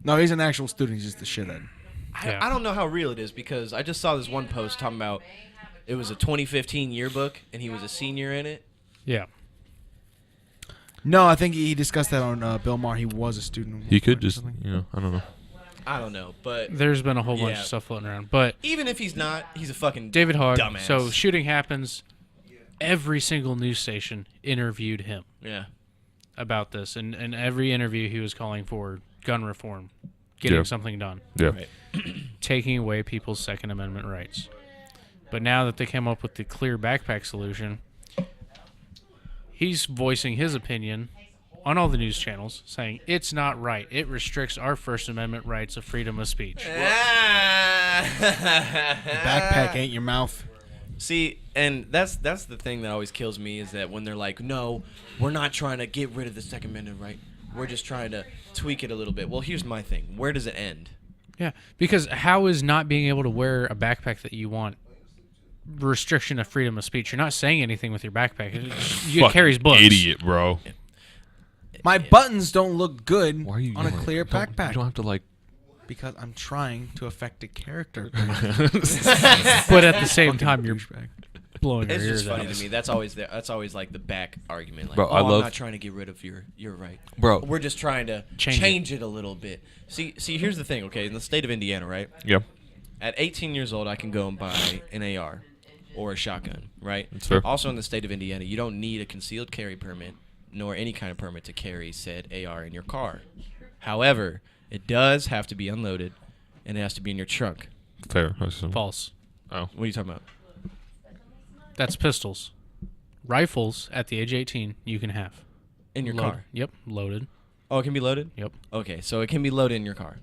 No, he's an actual student. He's just a shithead. Yeah. I don't know how real it is because I just saw this one post talking about it was a 2015 yearbook and he was a senior in it. Yeah. No, I think he discussed that on Bill Maher. He was a student. He could or just, something. I don't know. I don't know, but There's been a whole bunch Yeah. of stuff floating around, but even if he's not, he's a fucking David Hogg. dumbass. So shooting happens. Every single news station interviewed him yeah, about this, and in every interview he was calling for gun reform, getting Yeah. something done, Yeah. right. taking away people's Second Amendment rights. But now that they came up with the clear backpack solution, he's voicing his opinion on all the news channels, saying it's not right. It restricts our First Amendment rights of freedom of speech. Backpack ain't your mouth. See, and that's the thing that always kills me is that when they're like, no, we're not trying to get rid of the Second Amendment right. We're just trying to tweak it a little bit. Well, here's my thing. Where does it end? Yeah, because how is not being able to wear a backpack that you want restriction of freedom of speech? You're not saying anything with your backpack. It Fucking carries books. Idiot, bro. My buttons don't look good Why are you on a yelling? clear Don't- backpack You don't have to, like... because I'm trying to affect a character. But at the same time, you're blowing your It's ears just funny out. to me. That's always like the back argument. Like, Bro, oh, I I'm love- not trying to get rid of your right. Bro. We're just trying to Change it a little bit. See, here's the thing, okay? In the state of Indiana, right? Yeah. At 18 years old, I can go and buy an AR or a shotgun, right? That's fair. Also, in the state of Indiana, you don't need a concealed carry permit nor any kind of permit to carry said AR in your car. However, it does have to be unloaded, and it has to be in your trunk. Fair. False. Oh. What are you talking about? That's pistols. Rifles at the age of 18 you can have. In your Load- car. Yep, loaded. Oh, it can be loaded? Yep, Okay, so it can be loaded in your car.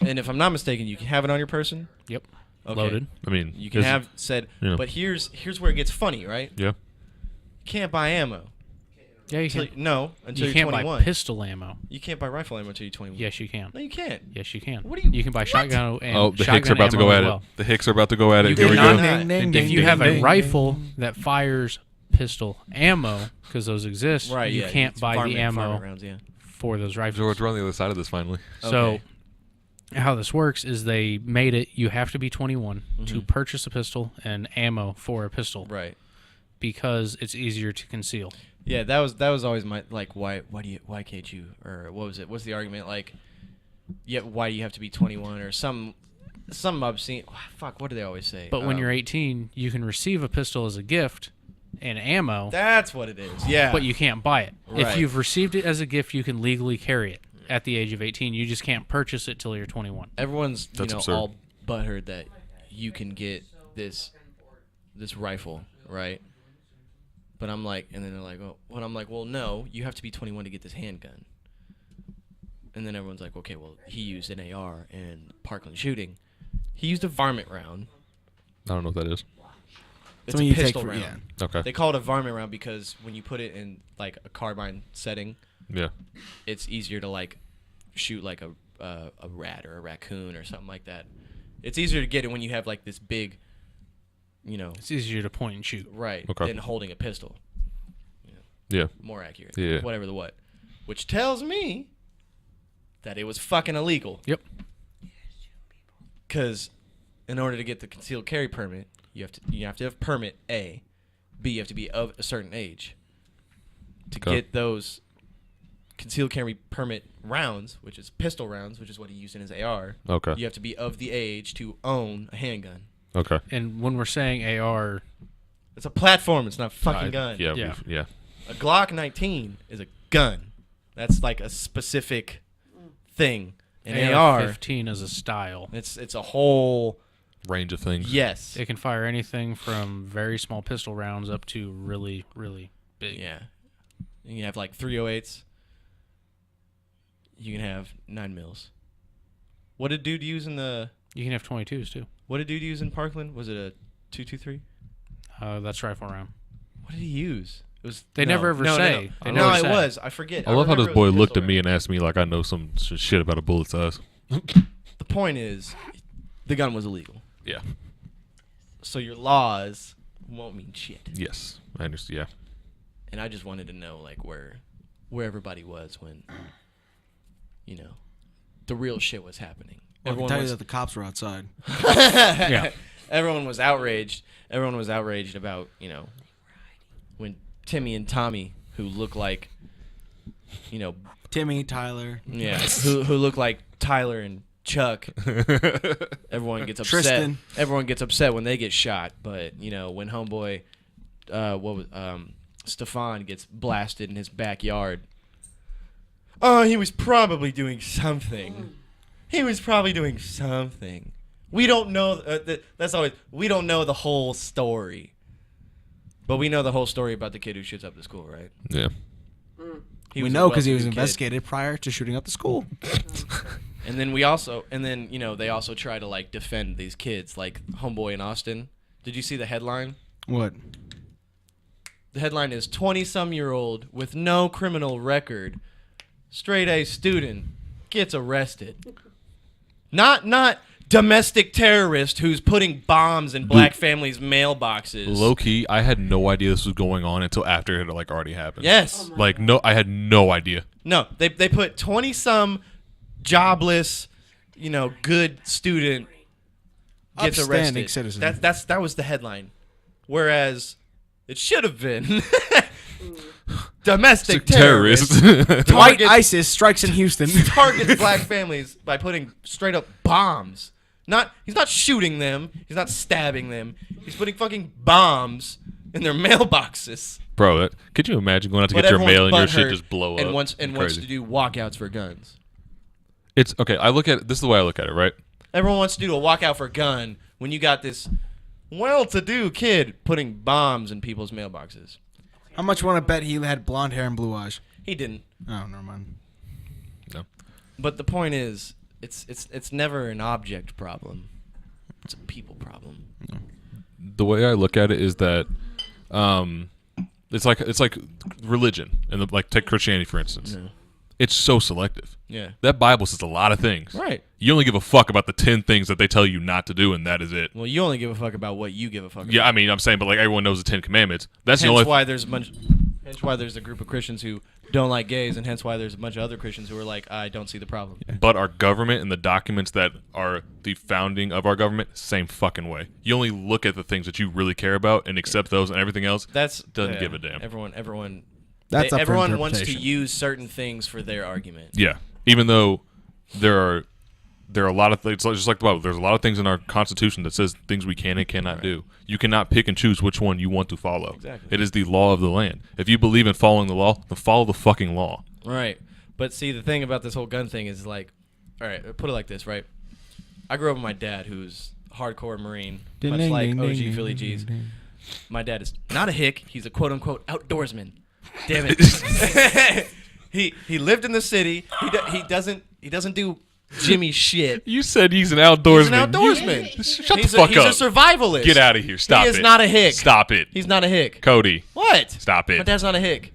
And if I'm not mistaken, you can have it on your person? yep. Okay. Loaded. I mean... You can is- have said, Yeah. but here's where it gets funny, right? Yeah. You can't buy ammo. Yeah, you Until, can. no, until You you're can't 21. buy pistol ammo. You can't buy rifle ammo until you're 21. Yes, you can. No, you can't. Yes, you can. What do you- can buy what? shotgun and Oh, the shotgun Hicks are about to ammo go as at well. it. The Hicks are about to go at it. You Here we cannot- go. Ding, ding, If you have a ding, rifle ding. that fires pistol ammo, because those exist, Right, you yeah. can't it's buy the varmint ammo rounds, yeah. for those rifles. George, we're on the other side of this finally. So, Okay. how this works is they made it you have to be 21 to purchase a pistol and ammo for a pistol Right. because it's easier to conceal. Yeah, that was always my like why can't you, or what was it? What's the argument, like yeah, why do you have to be 21 or some obscene fuck, what do they always say? But when you're 18, you can receive a pistol as a gift and ammo, that's what it is. Yeah. but you can't buy it. If Right. you've received it as a gift, you can legally carry it at the age of 18. You just can't purchase it till you're 21. Everyone's That's absurd. all butthurt that you can get this rifle, right? But I'm like, and then they're like, oh, well, I'm like, well, no, you have to be 21 to get this handgun. And then everyone's like, okay, well, he used an AR in Parkland shooting. He used a varmint round. I don't know what that is. It's Something a you take pistol for- round. yeah. Okay. They call it a varmint round because when you put it in like a carbine setting, Yeah. it's easier to like shoot like a rat or a raccoon or something like that. It's easier to get it when you have like this big, you know, It's easier to point and shoot. right, Okay. than holding a pistol. Yeah. More accurate. Yeah. Whatever the what. Which tells me that it was fucking illegal. Yep. Because in order to get the concealed carry permit, you have to have permit A. B, you have to be of a certain age. To Okay. get those concealed carry permit rounds, which is pistol rounds, which is what he used in his AR, Okay. you have to be of the age to own a handgun. Okay. And when we're saying AR, It's a platform. It's not a fucking gun. Yeah. Yeah. Yeah. A Glock 19 is a gun. That's like a specific thing. An AR, AR-15 is a style. it's a whole Range of things. yes. It can fire anything from very small pistol rounds up to really, really big. Yeah. And you have like 308s. you can have 9 mils. What did dude use in the? You can have 22s too. What did dude use in Parkland? Was it a 223? That's rifle round. What did he use? It was. They never ever say. They No, never it say. was. I forget. I love how remember this it was boy a looked pistol at me round. and asked me like I know some shit about a bullet size. The point is, the gun was illegal. Yeah. So your laws won't mean shit. Yes, I understand. Yeah. And I just wanted to know like where everybody was when, you know, the real shit was happening. Well, I can tell you that the cops were outside. Yeah. Everyone was outraged. Everyone was outraged about, you know, when Timmy and Tommy, who look like, you know, Timmy, Tyler. yeah, who look like Tyler and Chuck. Everyone gets upset. Tristan. Everyone gets upset when they get shot. But you know, when homeboy, Stefan gets blasted in his backyard. Oh, he was probably doing something. He was probably doing something. We don't know. That's always. We don't know the whole story. But we know the whole story about the kid who shoots up the school, right? Yeah. He We was a know because he was well-to-do kid. investigated prior to shooting up the school. And then you know, they also try to like defend these kids, like homeboy in Austin. Did you see the headline? What? The headline is 20-some-year-old with no criminal record, straight A student gets arrested. Not domestic terrorist who's putting bombs in black families' mailboxes. Low key, I had no idea this was going on until after it had like already happened. Yes. Like no, I had no idea. No, they put 20-some jobless, you know, good student gets Upstanding arrested. citizen. That was the headline. Whereas it should have been domestic terrorist White targets, ISIS strikes in Houston. targets black families by putting straight up bombs. He's not shooting them. He's not stabbing them. He's putting fucking bombs in their mailboxes. Bro, could you imagine going out to But get your everyone's mail and your butthurt shit just blow and up? wants Crazy. to do walkouts for guns. It's okay. I look at it. This is the way I look at it, right? Everyone wants to do a walkout for a gun when you got this well-to-do kid putting bombs in people's mailboxes. How much want to bet he had blonde hair and blue eyes? He didn't. Oh, never mind. No. But the point is, it's never an object problem. It's a people problem. The way I look at it is that, it's like religion and like take Christianity for instance. No. It's so selective. Yeah. That Bible says a lot of things. Right. You only give a fuck about the 10 things that they tell you not to do, and that is it. Well, you only give a fuck about what you give a fuck about. Yeah, I mean, I'm saying, but like everyone knows the 10 Commandments. That's the Hence only. why there's a bunch. Hence why there's a group of Christians who don't like gays, and hence why there's a bunch of other Christians who are like, I don't see the problem. But our government and the documents that are the founding of our government, same fucking way. You only look at the things that you really care about and accept those, and everything else doesn't give a damn. Everyone. That's up for everyone wants to interpretation. use certain things for their argument. Yeah, even though there are a lot of things, just like the Bible. There's a lot of things in our Constitution that says things we can and cannot do. You cannot pick and choose which one you want to follow. Exactly. It is the law of the land. If you believe in following the law, then follow the fucking law. Right. But see, the thing about this whole gun thing is like, all right, put it like this, right? I grew up with my dad, who's hardcore Marine, much like OG Philly G's. My dad is not a hick. He's a quote unquote outdoorsman. Damn it. he lived in the city. He doesn't do Jimmy shit. You said he's an outdoorsman. He's an outdoorsman. Shut he's the fuck he's up. a survivalist. Get out of here. Stop it. He is not a hick. Stop it. He's not a hick. Cody. What? Stop it. My dad's not a hick.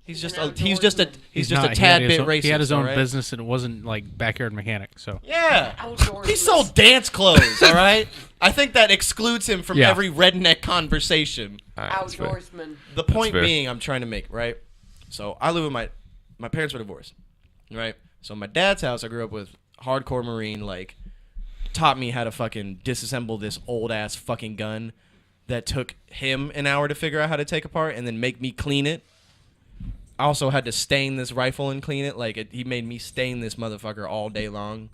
He's just a Not- tad he had his bit own- racist. He had his own all right? business, and it wasn't like backyard mechanic. So Yeah. Outdoorsman. He sold dance clothes, all right? I think that excludes him from Yeah. every redneck conversation. All right, that's fair. Outdoorsman. The point fair. being I'm trying to make, right? So I live with my parents were divorced, right? So my dad's house, I grew up with hardcore Marine, like, taught me how to fucking disassemble this old-ass fucking gun that took him an hour to figure out how to take apart and then make me clean it. I also had to stain this rifle and clean it. Like, he made me stain this motherfucker all day long.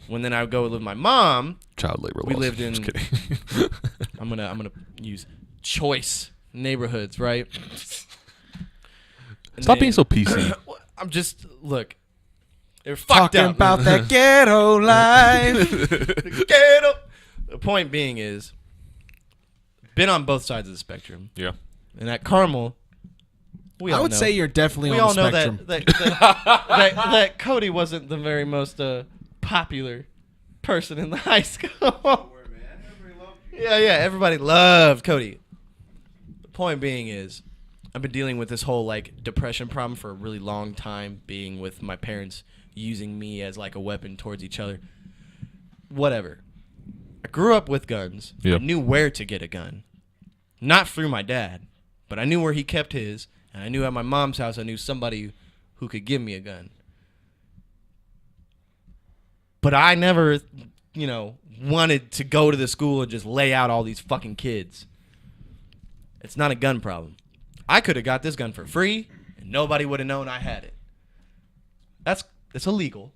When then I would go live with my mom, Child labor we laws. lived in- Just kidding. I'm gonna use choice neighborhoods, right? And Stop being then- so PC. I'm just look. They're fucked Talking up. about that ghetto life. Ghetto. The point being is, been on both sides of the spectrum, Yeah. and at Carmel, we I all would know. say you're definitely We on all the know spectrum. that Cody wasn't the very most popular person in the high school. Yeah, everybody loved Cody. The point being is, I've been dealing with this whole like depression problem for a really long time, being with my parents using me as like a weapon towards each other. Whatever. I grew up with guns. Yep. I knew where to get a gun. Not through my dad, but I knew where he kept his, and I knew at my mom's house I knew somebody who could give me a gun. But I never, wanted to go to the school and just lay out all these fucking kids. It's not a gun problem. I could have got this gun for free, and nobody would have known I had it. It's illegal,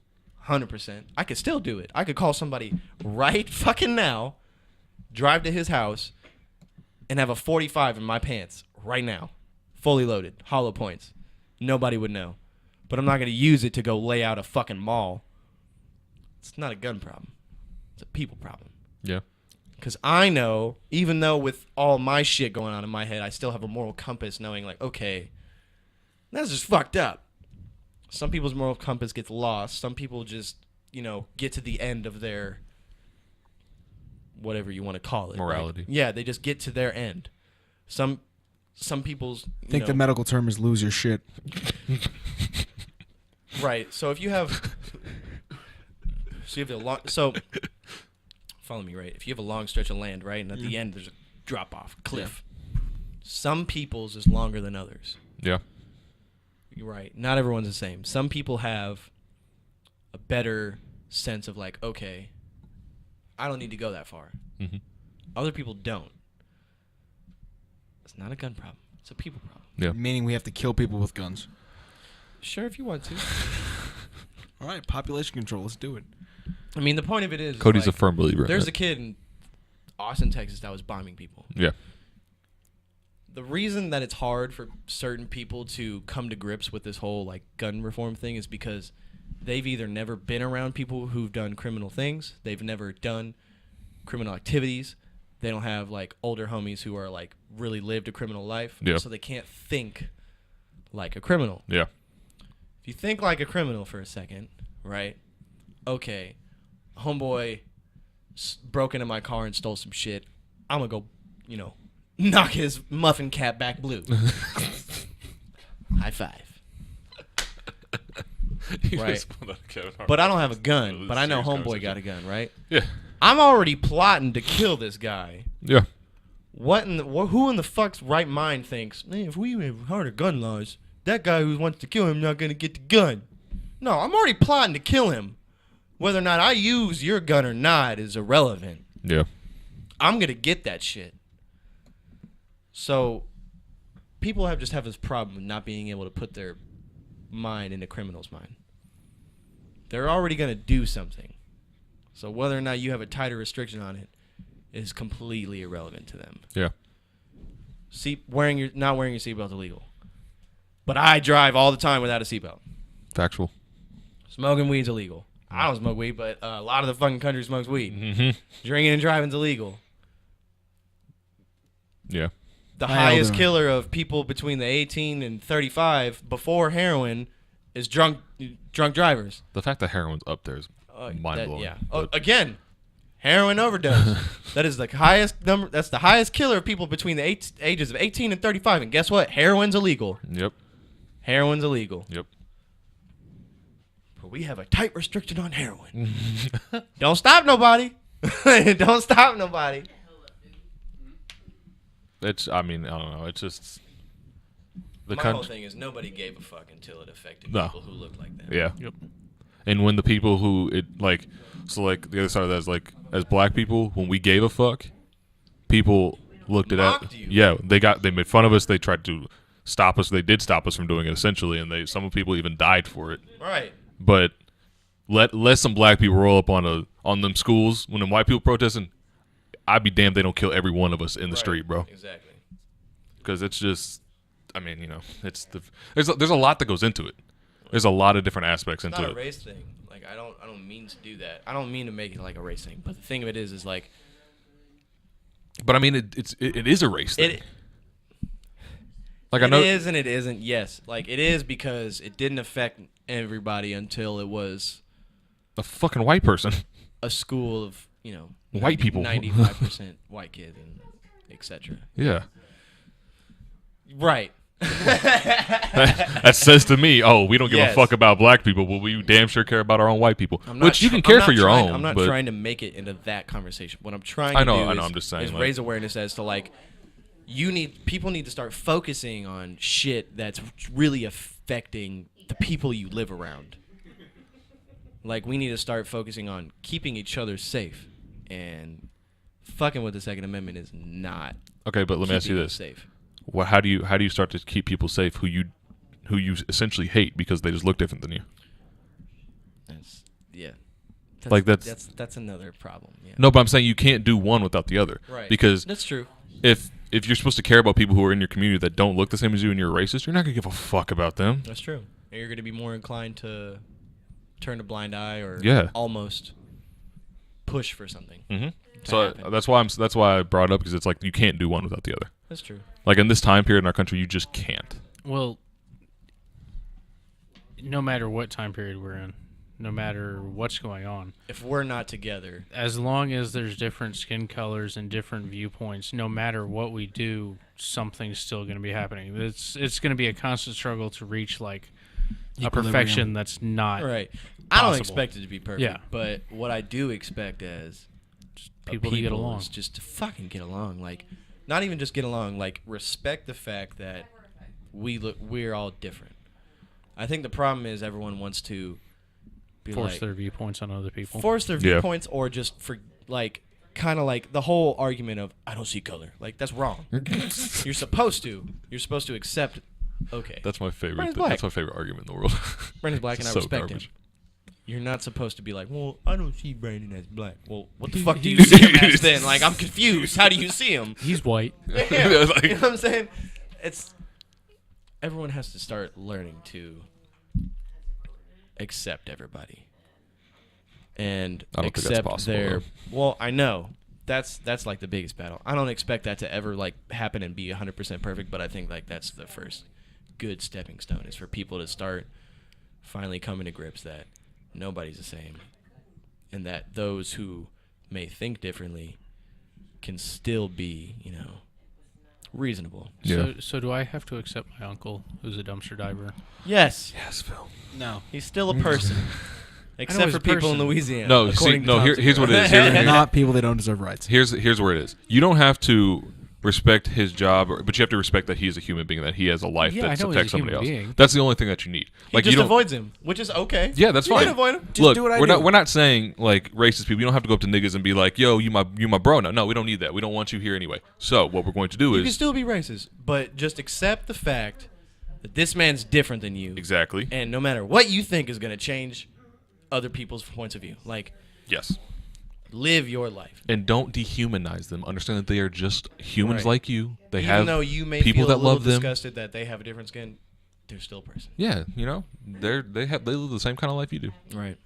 100%. I could still do it. I could call somebody right fucking now, drive to his house, and have a 45 in my pants right now, fully loaded, hollow points. Nobody would know. But I'm not going to use it to go lay out a fucking mall. It's not a gun problem. It's a people problem. Yeah. Because I know, even though with all my shit going on in my head, I still have a moral compass knowing, like, okay, that's just fucked up. Some people's moral compass gets lost. Some people just, get to the end of their, whatever you want to call it. Morality. Yeah, they just get to their end. Some people's, I think the medical term is lose your shit. Right. So if you have... follow me, right? If you have a long stretch of land, right, and at the end there's a drop-off, cliff. Yeah. Some people's is longer than others. Yeah. You're right. Not everyone's the same. Some people have a better sense of like, okay, I don't need to go that far. Mm-hmm. Other people don't. It's not a gun problem. It's a people problem. Yeah. Meaning we have to kill people with guns. Sure, if you want to. All right, population control. Let's do it. I mean, the point of it is... Cody's like, a firm believer. There's in a kid in Austin, Texas that was bombing people. Yeah. The reason that it's hard for certain people to come to grips with this whole like gun reform thing is because they've either never been around people who've done criminal things, they've never done criminal activities, they don't have like older homies who are like really lived a criminal life, yeah. so they can't think like a criminal. Yeah. If you think like a criminal for a second, right? Okay, homeboy broke into my car and stole some shit. I'm gonna go, knock his muffin cap back blue. High five. Right. But I don't have a gun. But I know homeboy got a gun, right? Yeah. I'm already plotting to kill this guy. Yeah. Who in the fuck's right mind thinks, man, if we have harder gun laws, that guy who wants to kill him not gonna get the gun? No, I'm already plotting to kill him. Whether or not I use your gun or not is irrelevant. Yeah. I'm gonna get that shit. So, people have this problem of not being able to put their mind in a criminal's mind. They're already going to do something. So, whether or not you have a tighter restriction on it is completely irrelevant to them. Yeah. Not wearing your seatbelt is illegal. But I drive all the time without a seatbelt. Factual. Smoking weed's illegal. I don't smoke weed, but a lot of the fucking country smokes weed. Mm-hmm. Drinking and driving's illegal. Yeah. The highest killer of people between the 18 and 35 before heroin is drunk drivers. The fact that heroin's up there is mind-blowing. Yeah. Again, heroin overdose. That is the highest number. That's the highest killer of people between the ages of 18 and 35. And guess what? Heroin's illegal. Yep. Heroin's illegal. Yep. But we have a tight restriction on heroin. Don't stop nobody. Don't stop nobody. I don't know. It's just My whole thing is nobody gave a fuck until it affected people who looked like that. Yeah. Yep. And when the people who the other side of that is like, as black people, when we gave a fuck, people looked at Mocked you. Yeah, they made fun of us. They tried to stop us. They did stop us from doing it essentially, and some people even died for it. Right. But let some black people roll up on them schools when them white people protesting. I'd be damned they don't kill every one of us in the street, bro. Exactly. Because it's just, there's a lot that goes into it. There's a lot of different aspects It's into not it. a race thing. Like I don't mean to do that. I don't mean to make it like a race thing. But the thing of it is like. But I mean, it is a race thing. Like I know it is and it isn't. Yes, like it is because it didn't affect everybody until it was a fucking white person. a school of White people. 95% white kids and etc. Yeah. Right. That says to me, oh, we don't give Yes. a fuck about black people, but we damn sure care about our own white people. I'm not Which you tr- can care I'm for not your trying- own. I'm not but trying to make it into that conversation. What I'm trying I to know, do I know, is, I'm just saying, is like- raise awareness as to like people need to start focusing on shit that's really affecting the people you live around. Like we need to start focusing on keeping each other safe, and fucking with the Second Amendment is not. Okay, but let me ask you keeping this: us safe. how do you start to keep people safe who you essentially hate because they just look different than you? That's another problem. Yeah. No, but I'm saying you can't do one without the other. Right. Because That's true. if you're supposed to care about people who are in your community that don't look the same as you and you're racist, you're not gonna give a fuck about them. That's true. And you're going to be more inclined to turn a blind eye or Yeah. almost push for something. Mm-hmm. to So happen. that's why I brought it up, because it's like you can't do one without the other. That's true. Like in this time period in our country, you just can't. Well, no matter what time period we're in, no matter what's going on, If we're not together, as long as there's different skin colors and different viewpoints, no matter what we do, something's still going to be happening. It's going to be a constant struggle to reach like a Equilibrium. perfection that's not right? I don't possible. expect it to be perfect. Yeah. But what I do expect as people to get along. is just to fucking get along. Like, not even just get along. Like, respect the fact that we're all different. I think the problem is everyone wants to be Force like, their viewpoints on other people. force their Yeah. viewpoints, or just for like kind of like the whole argument of I don't see color. Like that's wrong. You're supposed to accept. Okay, That's my favorite. Brandon's black. That's my favorite argument in the world. Brandon's black and I So respect garbage. him. You're not supposed to be like, well, I don't see Brandon as black. Well, what the He- fuck do you he's- see him as then? Like, I'm confused. How do you see him? He's white. Yeah. Like- You know what I'm saying? It's everyone has to start learning to accept everybody and I don't think that's accept possible, their. though. Well, I know that's like the biggest battle. I don't expect that to ever like happen and be 100% perfect, but I think like that's the first good stepping stone is for people to start finally coming to grips that nobody's the same, and that those who may think differently can still be, reasonable. Yeah. So do I have to accept my uncle, who's a dumpster diver? Yes, Yes, Phil. No. he's still a person, except he's for a people in person. Louisiana. No, see, according to no, Thompson. here's what it is. Here- Not people that don't deserve rights. Here's where it is. You don't have to respect his job, but you have to respect that he is a human being, that he has a life Yeah, I that know he's affects a somebody else. human being. That's the only thing that you need. He Like just you don't. avoids him, which is okay. Yeah, that's You fine. can avoid him. Just Look, do what I we're do. not saying like racist people. You don't have to go up to niggas and be like, "Yo, you my bro." No, we don't need that. We don't want you here anyway. So what we're going to do You can is still be racist, but just accept the fact that this man's different than you. exactly. And no matter what you think is going to change other people's points of view. Like, Yes. live your life. And don't dehumanize them. Understand that they are just humans Right. like you. They Even have though you may people feel that a little love them. disgusted that they have a different skin, they're still a person. Yeah, they live the same kind of life you do. Right.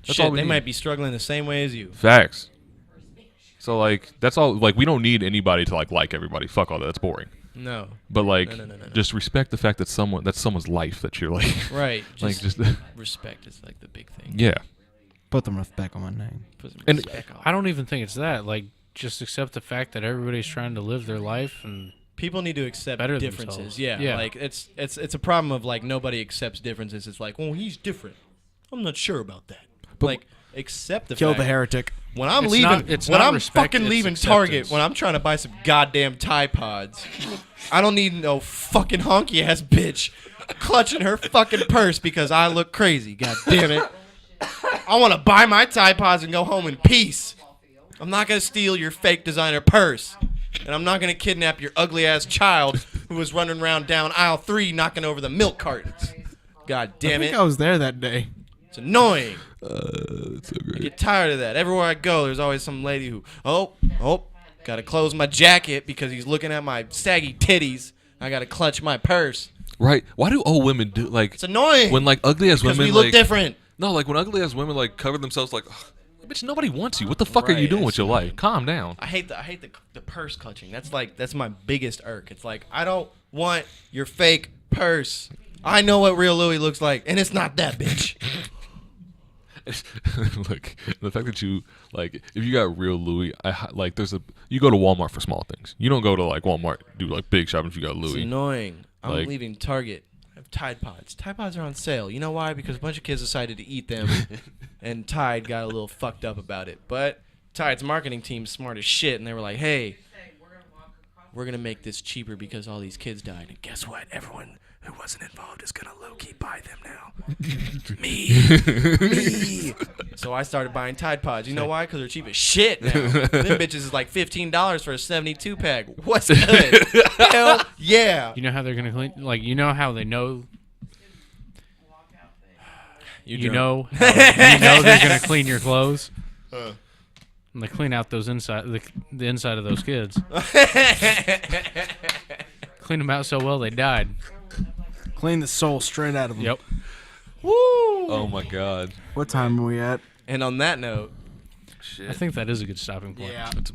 That's Shit, all we they need. might be struggling the same way as you. Facts. So like that's all. Like we don't need anybody to like everybody. Fuck all that. That's boring. No. But like, No. just respect the fact that that's someone's life that you're like, Right. like just Respect is like the big thing. yeah. Put them back on my name. Put some And respect on. I don't even think it's that. Like, just accept the fact that everybody's trying to live their life, and People need to accept Better differences. themselves. Yeah, Yeah. like it's a problem of like nobody accepts differences. It's like, well, he's different. I'm not sure about that. But- like, accept the Kill fact. the heretic. When I'm It's leaving, not- it's when not I'm respect, fucking it's leaving acceptance. Target, when I'm trying to buy some goddamn Tide Pods, I don't need no fucking honky ass bitch clutching her fucking purse because I look crazy. God damn it! I want to buy my Tide Pods and go home in peace. I'm not gonna steal your fake designer purse, and I'm not gonna kidnap your ugly ass child who was running around down aisle 3 knocking over the milk cartons. God I damn think it! I was there that day. It's annoying. That's so I great. get tired of that. Everywhere I go, there's always some lady who, gotta close my jacket because he's looking at my saggy titties. I gotta clutch my purse. Right? Why do old women do like It's annoying. when like ugly ass because women we look like different. no like when ugly ass women like cover themselves like Bitch, nobody wants you. What the fuck are you Right, doing with your it's- life? Calm down. I hate the purse clutching. That's my biggest irk. It's like, I don't want your fake purse. I know what real Louis looks like, and it's not that, bitch. Look, the fact that you like, if you got real Louis, you go to Walmart for small things. You don't go to like Walmart do like big shopping if you got It's Louis. annoying. I'm Like- leaving Target. I have Tide Pods. Tide Pods are on sale. You know why? Because a bunch of kids decided to eat them, and Tide got a little fucked up about it. But Tide's marketing team's smart as shit, and they were like, hey, we're going to make this cheaper because all these kids died. And guess what? Everyone who wasn't involved is going to low-key buy them now. Me. So I started buying Tide Pods. You know why? Because they're cheap as shit now. Them bitches is like $15 for a 72-pack. What's good? Hell yeah. You know how they're gonna clean? Like, you know how they know? You know they're gonna clean your clothes. And they clean out those inside the inside of those kids. Clean them out so well they died. Clean the soul straight out of them. Yep. Woo. Oh my god. What time are we at? And on that note, Shit. I think that is a good stopping point.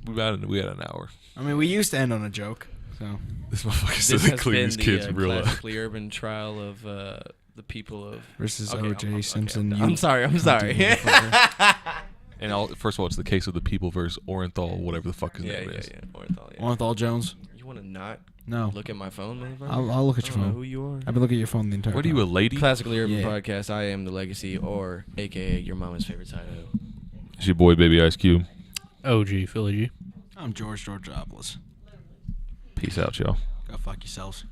We had an hour. I mean, we used to end on a joke. So This motherfucker this says has to clean been these the kids real up. classically urban trial of the people of versus Okay, O.J. I'm Simpson. I'm sorry. I'm sorry. And first of all, it's the case of the people versus Orenthal, whatever the fuck his name is. Orenthal, yeah. Orenthal Jones. You want to not No. look at my phone, motherfucker? I'll look at I your don't know phone. who you are. I've been looking at your phone the entire What are time. you, a lady? Classically Urban Yeah. Podcast. I am the legacy, or AKA your mama's favorite side of. It's your boy, Baby Ice Cube. OG Philly G. I'm George Georgiopoulos. Peace out, y'all. Go fuck yourselves.